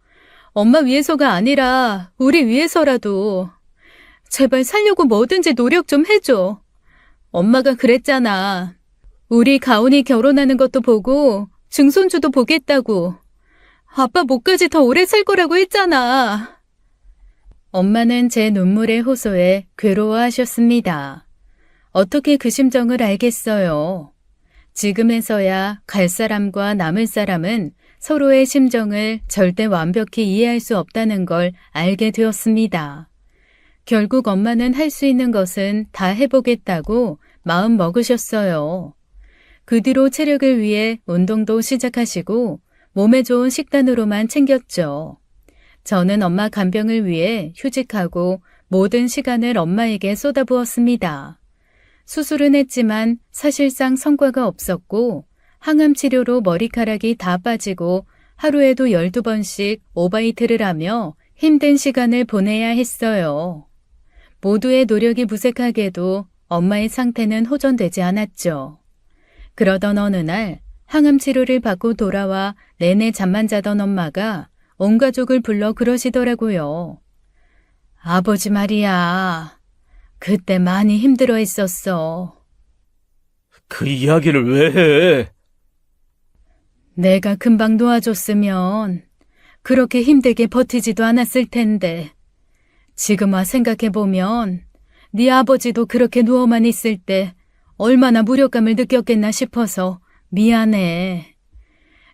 엄마 위해서가 아니라 우리 위해서라도. 제발 살려고 뭐든지 노력 좀 해줘. 엄마가 그랬잖아. 우리 가온이 결혼하는 것도 보고 증손주도 보겠다고. 아빠 목까지 더 오래 살 거라고 했잖아. 엄마는 제 눈물의 호소에 괴로워하셨습니다. 어떻게 그 심정을 알겠어요. 지금에서야 갈 사람과 남을 사람은 서로의 심정을 절대 완벽히 이해할 수 없다는 걸 알게 되었습니다. 결국 엄마는 할 수 있는 것은 다 해보겠다고 마음 먹으셨어요. 그 뒤로 체력을 위해 운동도 시작하시고 몸에 좋은 식단으로만 챙겼죠. 저는 엄마 간병을 위해 휴직하고 모든 시간을 엄마에게 쏟아부었습니다. 수술은 했지만 사실상 성과가 없었고 항암 치료로 머리카락이 다 빠지고 하루에도 12번씩 오바이트를 하며 힘든 시간을 보내야 했어요. 모두의 노력이 무색하게도 엄마의 상태는 호전되지 않았죠. 그러던 어느 날 항암 치료를 받고 돌아와 내내 잠만 자던 엄마가 온 가족을 불러 그러시더라고요. 아버지 말이야. 그때 많이 힘들어 했었어. 그 이야기를 왜 해? 내가 금방 도와줬으면 그렇게 힘들게 버티지도 않았을 텐데. 지금 와 생각해보면 네 아버지도 그렇게 누워만 있을 때 얼마나 무력감을 느꼈겠나 싶어서 미안해.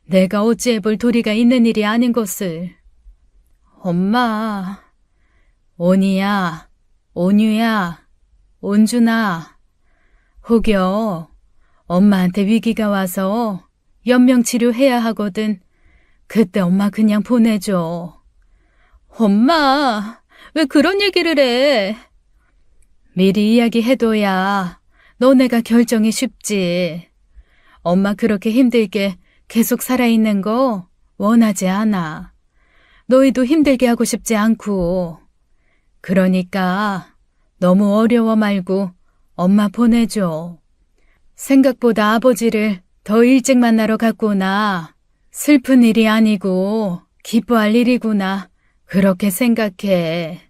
내가 어찌해볼 도리가 있는 일이 아닌 것을. 엄마, 온이야, 온유야, 온준아, 혹여 엄마한테 위기가 와서 연명치료해야 하거든. 그때 엄마 그냥 보내줘. 엄마, 왜 그런 얘기를 해? 미리 이야기해둬야 너네가 결정이 쉽지. 엄마 그렇게 힘들게 계속 살아있는 거 원하지 않아. 너희도 힘들게 하고 싶지 않고. 그러니까 너무 어려워 말고 엄마 보내줘. 생각보다 아버지를 더 일찍 만나러 갔구나. 슬픈 일이 아니고 기뻐할 일이구나. 그렇게 생각해.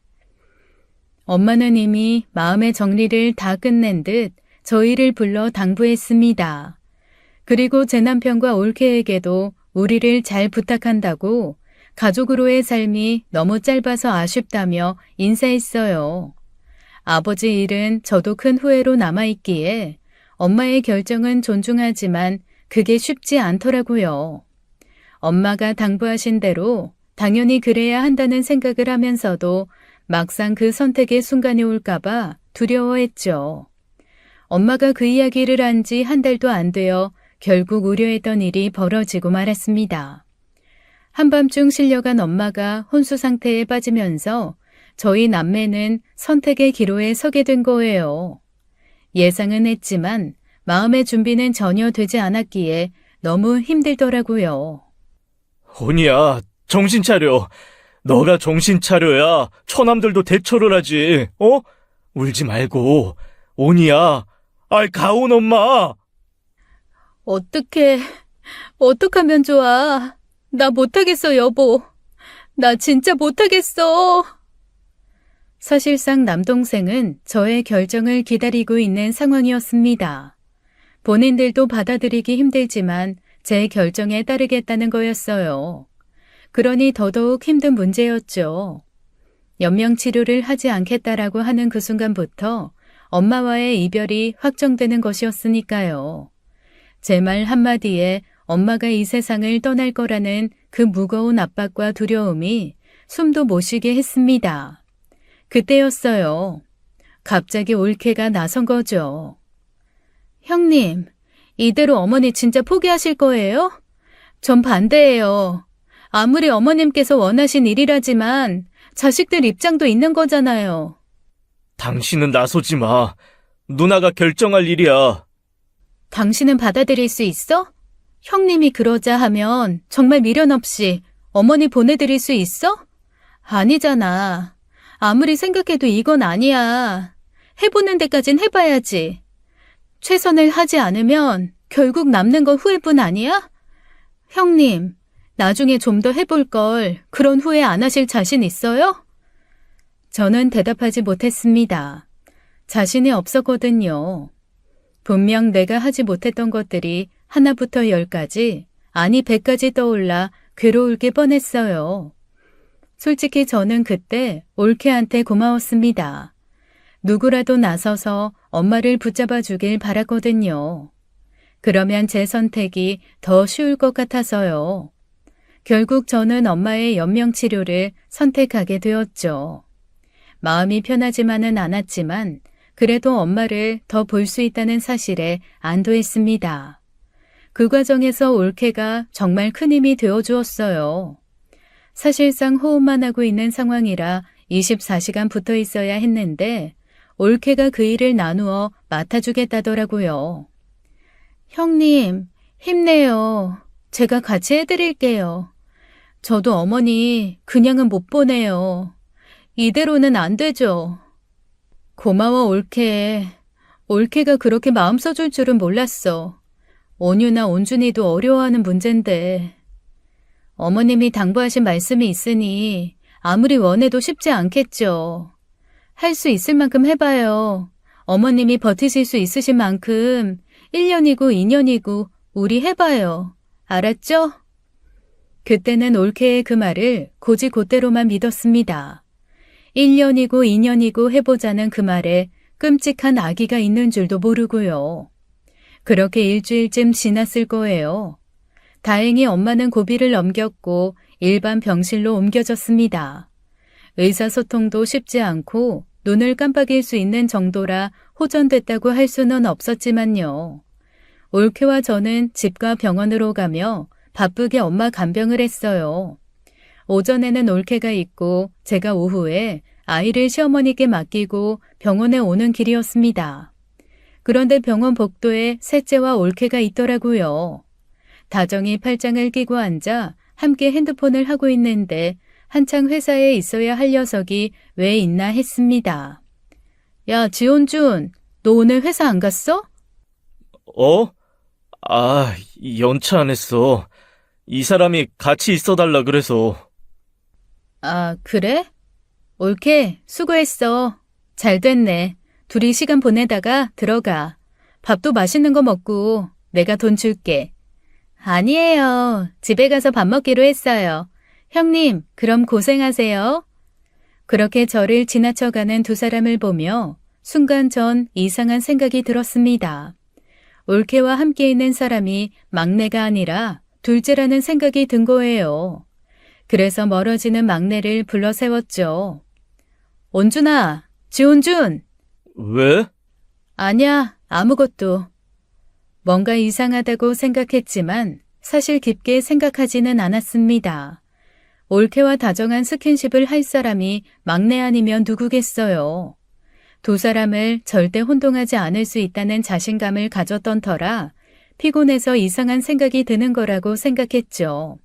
엄마는 이미 마음의 정리를 다 끝낸 듯 저희를 불러 당부했습니다. 그리고 제 남편과 올케에게도 우리를 잘 부탁한다고 가족으로의 삶이 너무 짧아서 아쉽다며 인사했어요. 아버지 일은 저도 큰 후회로 남아있기에 엄마의 결정은 존중하지만 그게 쉽지 않더라고요. 엄마가 당부하신 대로 당연히 그래야 한다는 생각을 하면서도 막상 그 선택의 순간이 올까봐 두려워했죠. 엄마가 그 이야기를 한 지 한 달도 안 되어 결국 우려했던 일이 벌어지고 말았습니다. 한밤중 실려간 엄마가 혼수 상태에 빠지면서 저희 남매는 선택의 기로에 서게 된 거예요. 예상은 했지만 마음의 준비는 전혀 되지 않았기에 너무 힘들더라고요. 온이야, 정신 차려. 너가 정신 차려야 처남들도 대처를 하지. 울지 말고. 온이야, 가온 엄마. 어떡하면 좋아. 나 못하겠어, 여보. 나 진짜 못하겠어. 사실상 남동생은 저의 결정을 기다리고 있는 상황이었습니다. 본인들도 받아들이기 힘들지만 제 결정에 따르겠다는 거였어요. 그러니 더더욱 힘든 문제였죠. 연명치료를 하지 않겠다라고 하는 그 순간부터 엄마와의 이별이 확정되는 것이었으니까요. 제 말 한마디에 엄마가 이 세상을 떠날 거라는 그 무거운 압박과 두려움이 숨도 못 쉬게 했습니다. 그때였어요. 갑자기 올케가 나선 거죠. 형님, 이대로 어머니 진짜 포기하실 거예요? 전 반대예요. 아무리 어머님께서 원하신 일이라지만 자식들 입장도 있는 거잖아요. 당신은 나서지 마. 누나가 결정할 일이야. 당신은 받아들일 수 있어? 형님이 그러자 하면 정말 미련 없이 어머니 보내드릴 수 있어? 아니잖아. 아무리 생각해도 이건 아니야. 해보는 데까진 해봐야지. 최선을 하지 않으면 결국 남는 건 후회뿐 아니야? 형님, 나중에 좀 더 해볼 걸 그런 후회 안 하실 자신 있어요? 저는 대답하지 못했습니다. 자신이 없었거든요. 분명 내가 하지 못했던 것들이 하나부터 10까지, 아니 100까지 떠올라 괴로울 게 뻔했어요. 솔직히 저는 그때 올케한테 고마웠습니다. 누구라도 나서서 엄마를 붙잡아 주길 바랐거든요. 그러면 제 선택이 더 쉬울 것 같아서요. 결국 저는 엄마의 연명치료를 선택하게 되었죠. 마음이 편하지만은 않았지만 그래도 엄마를 더 볼 수 있다는 사실에 안도했습니다. 그 과정에서 올케가 정말 큰 힘이 되어주었어요. 사실상 호흡만 하고 있는 상황이라 24시간 붙어 있어야 했는데 올케가 그 일을 나누어 맡아주겠다더라고요. 형님, 힘내요. 제가 같이 해드릴게요. 저도 어머니 그냥은 못 보내요. 이대로는 안 되죠. 고마워, 올케. 올케가 그렇게 마음 써줄 줄은 몰랐어. 온유나 온준이도 어려워하는 문제인데. 어머님이 당부하신 말씀이 있으니 아무리 원해도 쉽지 않겠죠. 할 수 있을 만큼 해봐요. 어머님이 버티실 수 있으신 만큼 1년이고 2년이고 우리 해봐요. 알았죠? 그때는 올케의 그 말을 곧이곧대로만 믿었습니다. 1년이고 2년이고 해보자는 그 말에 끔찍한 악의가 있는 줄도 모르고요. 그렇게 일주일쯤 지났을 거예요. 다행히 엄마는 고비를 넘겼고 일반 병실로 옮겨졌습니다. 의사소통도 쉽지 않고 눈을 깜빡일 수 있는 정도라 호전됐다고 할 수는 없었지만요. 올케와 저는 집과 병원으로 가며 바쁘게 엄마 간병을 했어요. 오전에는 올케가 있고 제가 오후에 아이를 시어머니께 맡기고 병원에 오는 길이었습니다. 그런데 병원 복도에 셋째와 올케가 있더라고요. 다정히 팔짱을 끼고 앉아 함께 핸드폰을 하고 있는데 한창 회사에 있어야 할 녀석이 왜 있나 했습니다. 야, 지온준, 너 오늘 회사 안 갔어? 어? 아, 연차 안 했어. 이 사람이 같이 있어달라 그래서. 아, 그래? 올케, 수고했어. 잘 됐네. 둘이 시간 보내다가 들어가. 밥도 맛있는 거 먹고 내가 돈 줄게. 아니에요. 집에 가서 밥 먹기로 했어요. 형님, 그럼 고생하세요. 그렇게 저를 지나쳐가는 두 사람을 보며 순간 전 이상한 생각이 들었습니다. 올케와 함께 있는 사람이 막내가 아니라 둘째라는 생각이 든 거예요. 그래서 멀어지는 막내를 불러 세웠죠. 온준아, 지온준. 왜? 아냐, 아무것도. 뭔가 이상하다고 생각했지만 사실 깊게 생각하지는 않았습니다. 올케와 다정한 스킨십을 할 사람이 막내 아니면 누구겠어요. 두 사람을 절대 혼동하지 않을 수 있다는 자신감을 가졌던 터라 피곤해서 이상한 생각이 드는 거라고 생각했죠.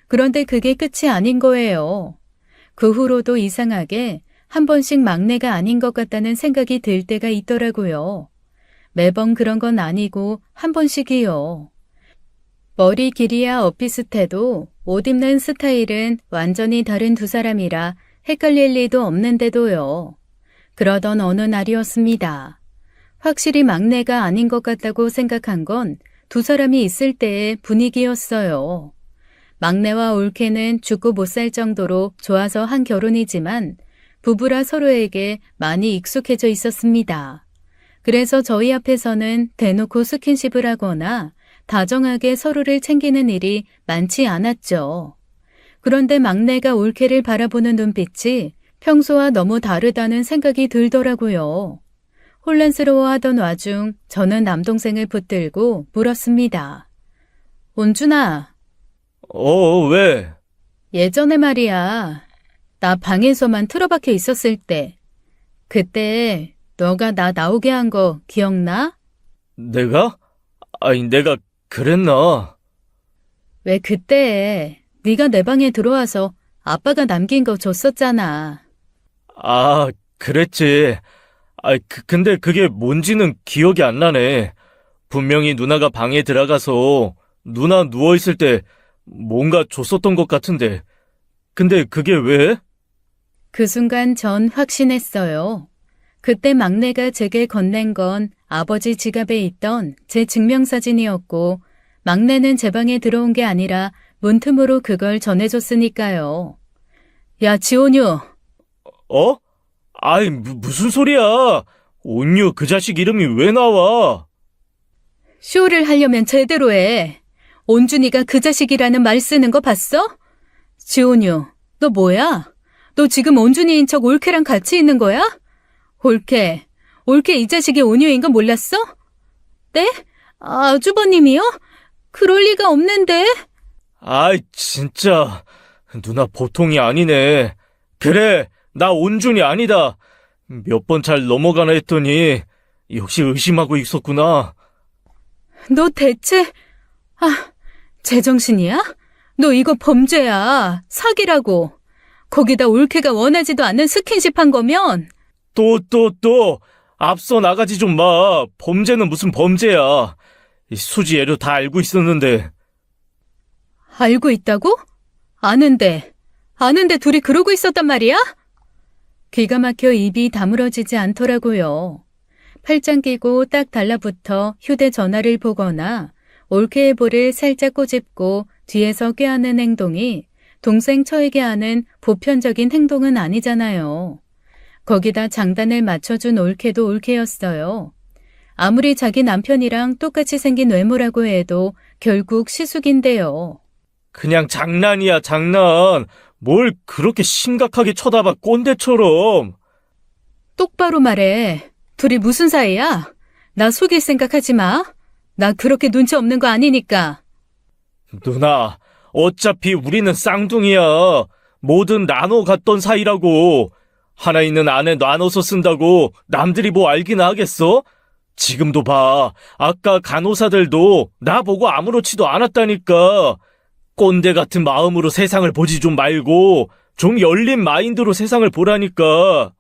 그런데 그게 끝이 아닌 거예요. 그 후로도 이상하게 한 번씩 막내가 아닌 것 같다는 생각이 들 때가 있더라고요. 매번 그런 건 아니고 한 번씩이요. 머리 길이야 엇비슷해도 옷 입는 스타일은 완전히 다른 두 사람이라 헷갈릴 리도 없는데도요. 그러던 어느 날이었습니다. 확실히 막내가 아닌 것 같다고 생각한 건 두 사람이 있을 때의 분위기였어요. 막내와 올케는 죽고 못 살 정도로 좋아서 한 결혼이지만 부부라 서로에게 많이 익숙해져 있었습니다. 그래서 저희 앞에서는 대놓고 스킨십을 하거나 다정하게 서로를 챙기는 일이 많지 않았죠. 그런데 막내가 올케를 바라보는 눈빛이 평소와 너무 다르다는 생각이 들더라고요. 혼란스러워하던 와중 저는 남동생을 붙들고 물었습니다. 온준아, 왜? 예전에 말이야. 나 방에서만 틀어박혀 있었을 때. 그때 너가 나 나오게 한 거 기억나? 내가? 아니, 내가 그랬나? 왜 그때 네가 내 방에 들어와서 아빠가 남긴 거 줬었잖아. 아, 그랬지. 근데 그게 뭔지는 기억이 안 나네. 분명히 누나가 방에 들어가서 누나 누워있을 때 뭔가 줬었던 것 같은데. 근데 그게 왜? 그 순간 전 확신했어요. 그때 막내가 제게 건넨 건 아버지 지갑에 있던 제 증명사진이었고 막내는 제 방에 들어온 게 아니라 문틈으로 그걸 전해줬으니까요. 야, 지온유. 어? 아이, 무슨 소리야? 온유 그 자식 이름이 왜 나와? 쇼를 하려면 제대로 해. 온준이가 그 자식이라는 말 쓰는 거 봤어? 지온유, 너 뭐야? 너 지금 온준이인 척 올케랑 같이 있는 거야? 올케 이 자식이 온유인 거 몰랐어? 네? 아주버님이요? 그럴 리가 없는데. 아이, 진짜. 누나 보통이 아니네. 그래, 나 온준이 아니다. 몇 번 잘 넘어가나 했더니 역시 의심하고 있었구나. 너 대체, 제정신이야? 너 이거 범죄야. 사기라고. 거기다 올케가 원하지도 않는 스킨십 한 거면. 또. 앞서 나가지 좀 마. 범죄는 무슨 범죄야. 이 수지 애도 다 알고 있었는데. 알고 있다고? 아는데 둘이 그러고 있었단 말이야? 기가 막혀 입이 다물어지지 않더라고요. 팔짱 끼고 딱 달라붙어 휴대전화를 보거나 올케의 볼을 살짝 꼬집고 뒤에서 껴안는 행동이 동생 처에게 하는 보편적인 행동은 아니잖아요. 거기다 장단을 맞춰준 올케도 올케였어요. 아무리 자기 남편이랑 똑같이 생긴 외모라고 해도 결국 시숙인데요. 그냥 장난이야, 장난. 뭘 그렇게 심각하게 쳐다봐, 꼰대처럼. 똑바로 말해. 둘이 무슨 사이야? 나 속일 생각하지 마. 나 그렇게 눈치 없는 거 아니니까. 누나, 어차피 우리는 쌍둥이야. 뭐든 나눠 갖던 사이라고. 하나 있는 안에 나눠서 쓴다고 남들이 뭐 알기나 하겠어? 지금도 봐. 아까 간호사들도 나보고 아무렇지도 않았다니까. 꼰대 같은 마음으로 세상을 보지 좀 말고 좀 열린 마인드로 세상을 보라니까.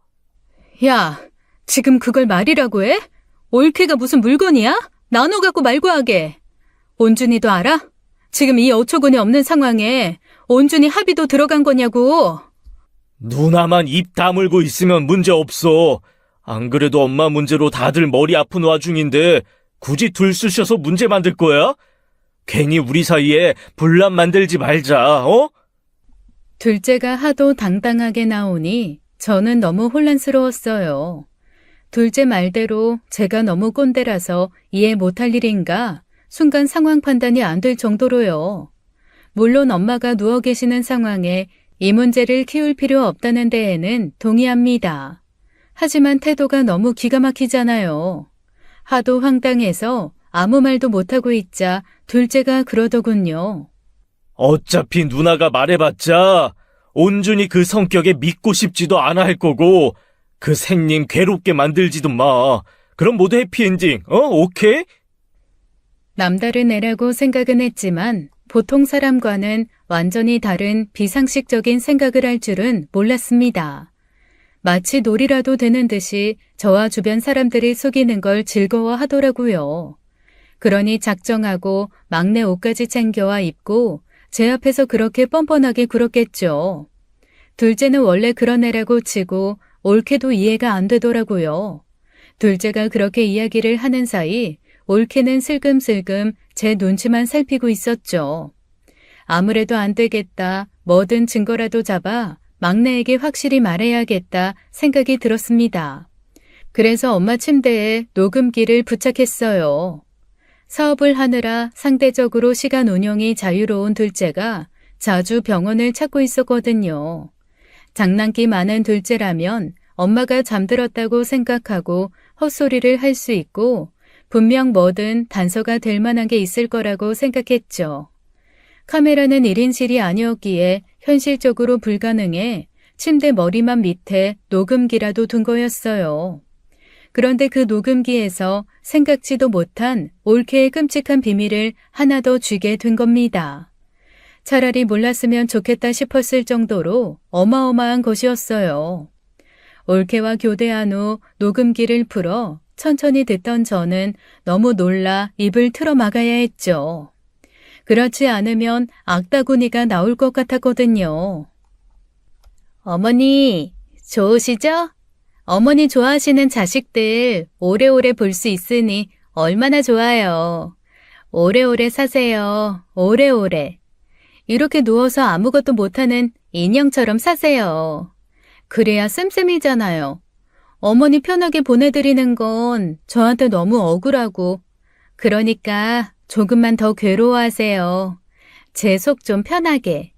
야, 지금 그걸 말이라고 해? 올케가 무슨 물건이야? 나눠 갖고 말고 하게. 온준이도 알아? 지금 이 어처구니 없는 상황에 온준이 합의도 들어간 거냐고. 누나만 입 다물고 있으면 문제 없어. 안 그래도 엄마 문제로 다들 머리 아픈 와중인데 굳이 들쑤셔서 문제 만들 거야? 괜히 우리 사이에 분란 만들지 말자, 어? 둘째가 하도 당당하게 나오니 저는 너무 혼란스러웠어요. 둘째 말대로 제가 너무 꼰대라서 이해 못할 일인가 순간 상황 판단이 안 될 정도로요. 물론 엄마가 누워 계시는 상황에 이 문제를 키울 필요 없다는 데에는 동의합니다. 하지만 태도가 너무 기가 막히잖아요. 하도 황당해서 아무 말도 못하고 있자 둘째가 그러더군요. 어차피 누나가 말해봤자 온준이 그 성격에 믿고 싶지도 않아 할 거고 그 생님 괴롭게 만들지도 마. 그럼 모두 해피엔딩, 오케이? 남다른 애라고 생각은 했지만 보통 사람과는 완전히 다른 비상식적인 생각을 할 줄은 몰랐습니다. 마치 놀이라도 되는 듯이 저와 주변 사람들이 속이는 걸 즐거워하더라고요. 그러니 작정하고 막내 옷까지 챙겨와 입고 제 앞에서 그렇게 뻔뻔하게 굴었겠죠. 둘째는 원래 그런 애라고 치고 올케도 이해가 안 되더라고요. 둘째가 그렇게 이야기를 하는 사이 올케는 슬금슬금 제 눈치만 살피고 있었죠. 아무래도 안 되겠다. 뭐든 증거라도 잡아 막내에게 확실히 말해야겠다 생각이 들었습니다. 그래서 엄마 침대에 녹음기를 부착했어요. 사업을 하느라 상대적으로 시간 운용이 자유로운 둘째가 자주 병원을 찾고 있었거든요. 장난기 많은 둘째라면 엄마가 잠들었다고 생각하고 헛소리를 할 수 있고 분명 뭐든 단서가 될 만한 게 있을 거라고 생각했죠. 카메라는 1인실이 아니었기에 현실적으로 불가능해 침대 머리만 밑에 녹음기라도 둔 거였어요. 그런데 그 녹음기에서 생각지도 못한 올케의 끔찍한 비밀을 하나 더 쥐게 된 겁니다. 차라리 몰랐으면 좋겠다 싶었을 정도로 어마어마한 것이었어요. 올케와 교대한 후 녹음기를 풀어 천천히 듣던 저는 너무 놀라 입을 틀어 막아야 했죠. 그렇지 않으면 악다구니가 나올 것 같았거든요. 어머니, 좋으시죠? 어머니 좋아하시는 자식들 오래오래 볼 수 있으니 얼마나 좋아요. 오래오래 사세요. 오래오래. 이렇게 누워서 아무것도 못하는 인형처럼 사세요. 그래야 쌤쌤이잖아요. 어머니 편하게 보내드리는 건 저한테 너무 억울하고 그러니까 조금만 더 괴로워하세요. 제 속 좀 편하게.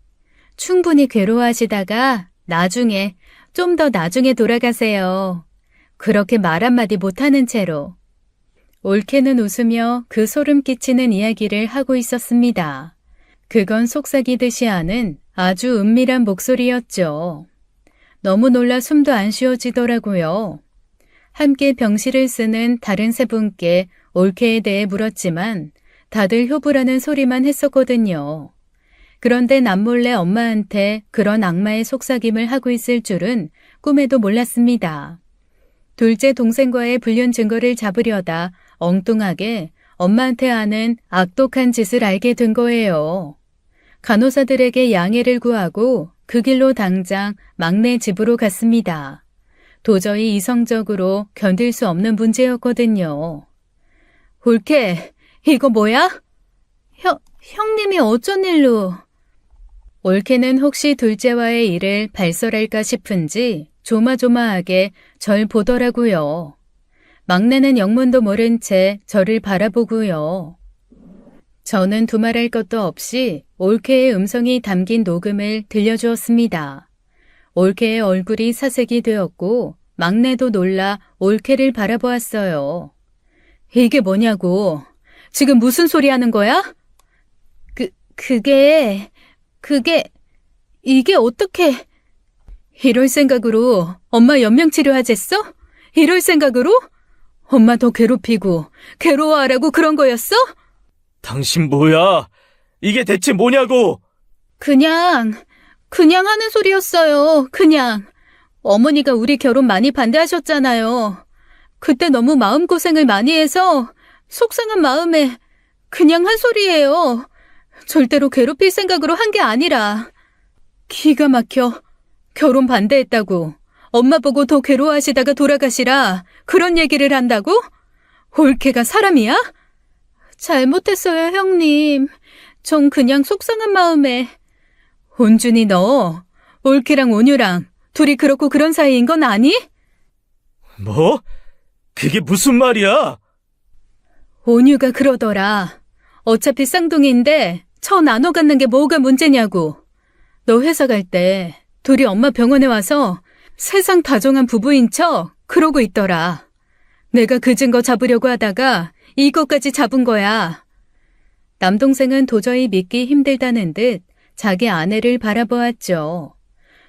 충분히 괴로워하시다가 나중에 좀 더 나중에 돌아가세요. 그렇게 말 한마디 못하는 채로. 올케는 웃으며 그 소름 끼치는 이야기를 하고 있었습니다. 그건 속삭이듯이 하는 아주 은밀한 목소리였죠. 너무 놀라 숨도 안 쉬어지더라고요. 함께 병실을 쓰는 다른 세 분께 올케에 대해 물었지만 다들 효부라는 소리만 했었거든요. 그런데 남몰래 엄마한테 그런 악마의 속삭임을 하고 있을 줄은 꿈에도 몰랐습니다. 둘째 동생과의 불륜 증거를 잡으려다 엉뚱하게 엄마한테 하는 악독한 짓을 알게 된 거예요. 간호사들에게 양해를 구하고 그 길로 당장 막내 집으로 갔습니다. 도저히 이성적으로 견딜 수 없는 문제였거든요. 올케, 이거 뭐야? 형님이 어쩐 일로? 올케는 혹시 둘째와의 일을 발설할까 싶은지 조마조마하게 절 보더라고요. 막내는 영문도 모른 채 저를 바라보고요. 저는 두말할 것도 없이 올케의 음성이 담긴 녹음을 들려주었습니다. 올케의 얼굴이 사색이 되었고 막내도 놀라 올케를 바라보았어요. 이게 뭐냐고. 지금 무슨 소리 하는 거야? 그게, 이게 어떻게... 이럴 생각으로 엄마 연명치료하겠어? 이럴 생각으로? 엄마 더 괴롭히고 괴로워하라고 그런 거였어? 당신 뭐야? 이게 대체 뭐냐고? 그냥 하는 소리였어요. 그냥. 어머니가 우리 결혼 많이 반대하셨잖아요. 그때 너무 마음고생을 많이 해서 속상한 마음에 그냥 한 소리예요. 절대로 괴롭힐 생각으로 한 게 아니라. 기가 막혀. 결혼 반대했다고. 엄마 보고 더 괴로워하시다가 돌아가시라. 그런 얘기를 한다고? 올케가 사람이야? 잘못했어요, 형님. 전 그냥 속상한 마음에. 온준이 너 올케랑 온유랑 둘이 그렇고 그런 사이인 건 아니? 뭐? 그게 무슨 말이야? 온유가 그러더라. 어차피 쌍둥이인데 처 나눠 갖는 게 뭐가 문제냐고. 너 회사 갈 때 둘이 엄마 병원에 와서 세상 다정한 부부인 척 그러고 있더라. 내가 그 증거 잡으려고 하다가 이것까지 잡은 거야. 남동생은 도저히 믿기 힘들다는 듯 자기 아내를 바라보았죠.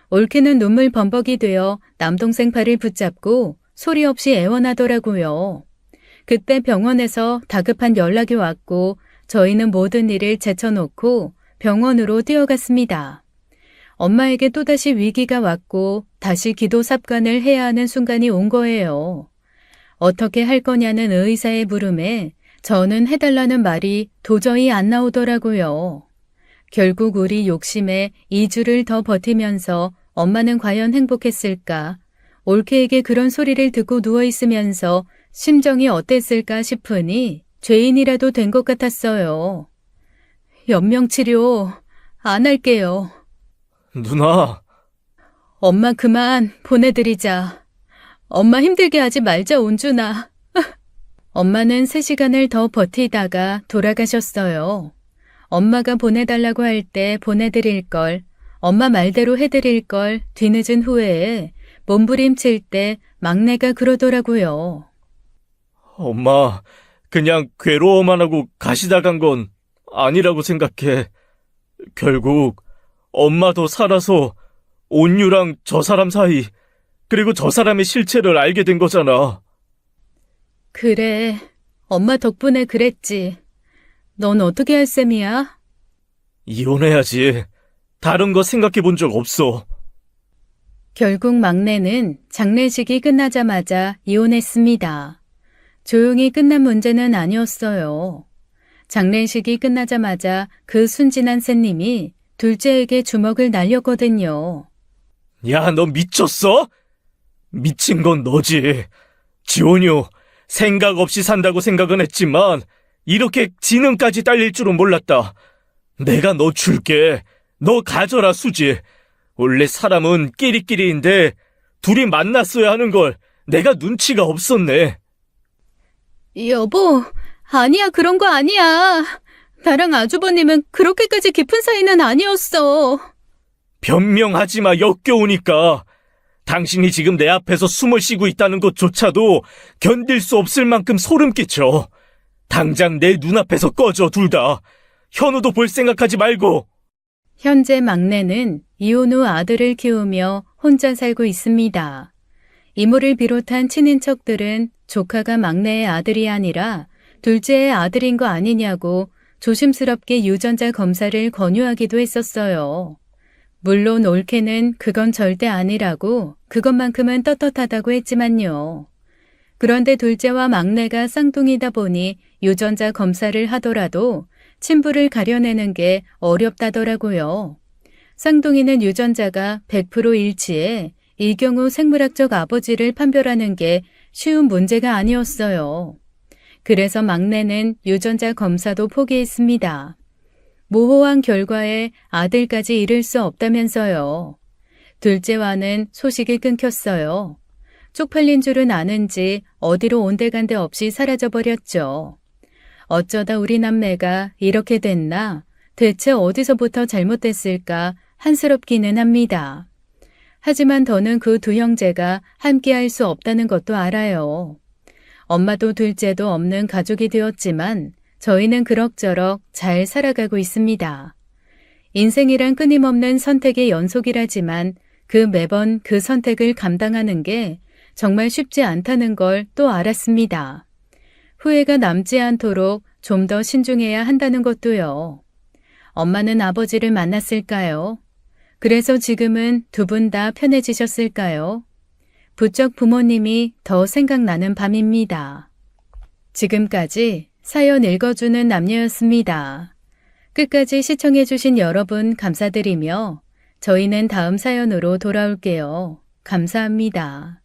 올케는 눈물 범벅이 되어 남동생 팔을 붙잡고 소리 없이 애원하더라고요. 그때 병원에서 다급한 연락이 왔고 저희는 모든 일을 제쳐놓고 병원으로 뛰어갔습니다. 엄마에게 또다시 위기가 왔고 다시 기도 삽관을 해야 하는 순간이 온 거예요. 어떻게 할 거냐는 의사의 물음에 저는 해달라는 말이 도저히 안 나오더라고요. 결국 우리 욕심에 2주를 더 버티면서 엄마는 과연 행복했을까? 올케에게 그런 소리를 듣고 누워있으면서 심정이 어땠을까 싶으니 죄인이라도 된 것 같았어요. 연명치료 안 할게요. 누나, 엄마 그만 보내드리자. 엄마 힘들게 하지 말자, 온준아. 엄마는 3시간을 더 버티다가 돌아가셨어요. 엄마가 보내달라고 할 때 보내드릴 걸, 엄마 말대로 해드릴 걸 뒤늦은 후에 몸부림칠 때 막내가 그러더라고요. 엄마, 그냥 괴로워만 하고 가시다 간 건 아니라고 생각해. 결국 엄마도 살아서 온유랑 저 사람 사이, 그리고 저 사람의 실체를 알게 된 거잖아. 그래, 엄마 덕분에 그랬지. 넌 어떻게 할 셈이야? 이혼해야지. 다른 거 생각해 본 적 없어. 결국 막내는 장례식이 끝나자마자 이혼했습니다. 조용히 끝난 문제는 아니었어요. 장례식이 끝나자마자 그 순진한 샌님이 둘째에게 주먹을 날렸거든요. 야, 너 미쳤어? 미친 건 너지. 지온유, 생각 없이 산다고 생각은 했지만 이렇게 지능까지 딸릴 줄은 몰랐다. 내가 너 줄게. 너 가져라, 수지. 원래 사람은 끼리끼리인데 둘이 만났어야 하는 걸 내가 눈치가 없었네. 여보, 아니야, 그런 거 아니야. 나랑 아주버님은 그렇게까지 깊은 사이는 아니었어. 변명하지 마, 역겨우니까. 당신이 지금 내 앞에서 숨을 쉬고 있다는 것조차도 견딜 수 없을 만큼 소름 끼쳐. 당장 내 눈앞에서 꺼져, 둘 다. 현우도 볼 생각하지 말고. 현재 막내는 이혼 후 아들을 키우며 혼자 살고 있습니다. 이모를 비롯한 친인척들은 조카가 막내의 아들이 아니라 둘째의 아들인 거 아니냐고 조심스럽게 유전자 검사를 권유하기도 했었어요. 물론 올케는 그건 절대 아니라고 그것만큼은 떳떳하다고 했지만요. 그런데 둘째와 막내가 쌍둥이다 보니 유전자 검사를 하더라도 친부를 가려내는 게 어렵다더라고요. 쌍둥이는 유전자가 100% 일치해 이 경우 생물학적 아버지를 판별하는 게 쉬운 문제가 아니었어요. 그래서 막내는 유전자 검사도 포기했습니다. 모호한 결과에 아들까지 잃을 수 없다면서요. 둘째와는 소식이 끊겼어요. 쪽팔린 줄은 아는지 어디로 온데간데 없이 사라져버렸죠. 어쩌다 우리 남매가 이렇게 됐나? 대체 어디서부터 잘못됐을까 한스럽기는 합니다. 하지만 더는 그 두 형제가 함께할 수 없다는 것도 알아요. 엄마도 둘째도 없는 가족이 되었지만 저희는 그럭저럭 잘 살아가고 있습니다. 인생이란 끊임없는 선택의 연속이라지만 매번 그 선택을 감당하는 게 정말 쉽지 않다는 걸 또 알았습니다. 후회가 남지 않도록 좀 더 신중해야 한다는 것도요. 엄마는 아버지를 만났을까요? 그래서 지금은 두 분 다 편해지셨을까요? 부쩍 부모님이 더 생각나는 밤입니다. 지금까지 사연 읽어주는 남녀였습니다. 끝까지 시청해주신 여러분 감사드리며 저희는 다음 사연으로 돌아올게요. 감사합니다.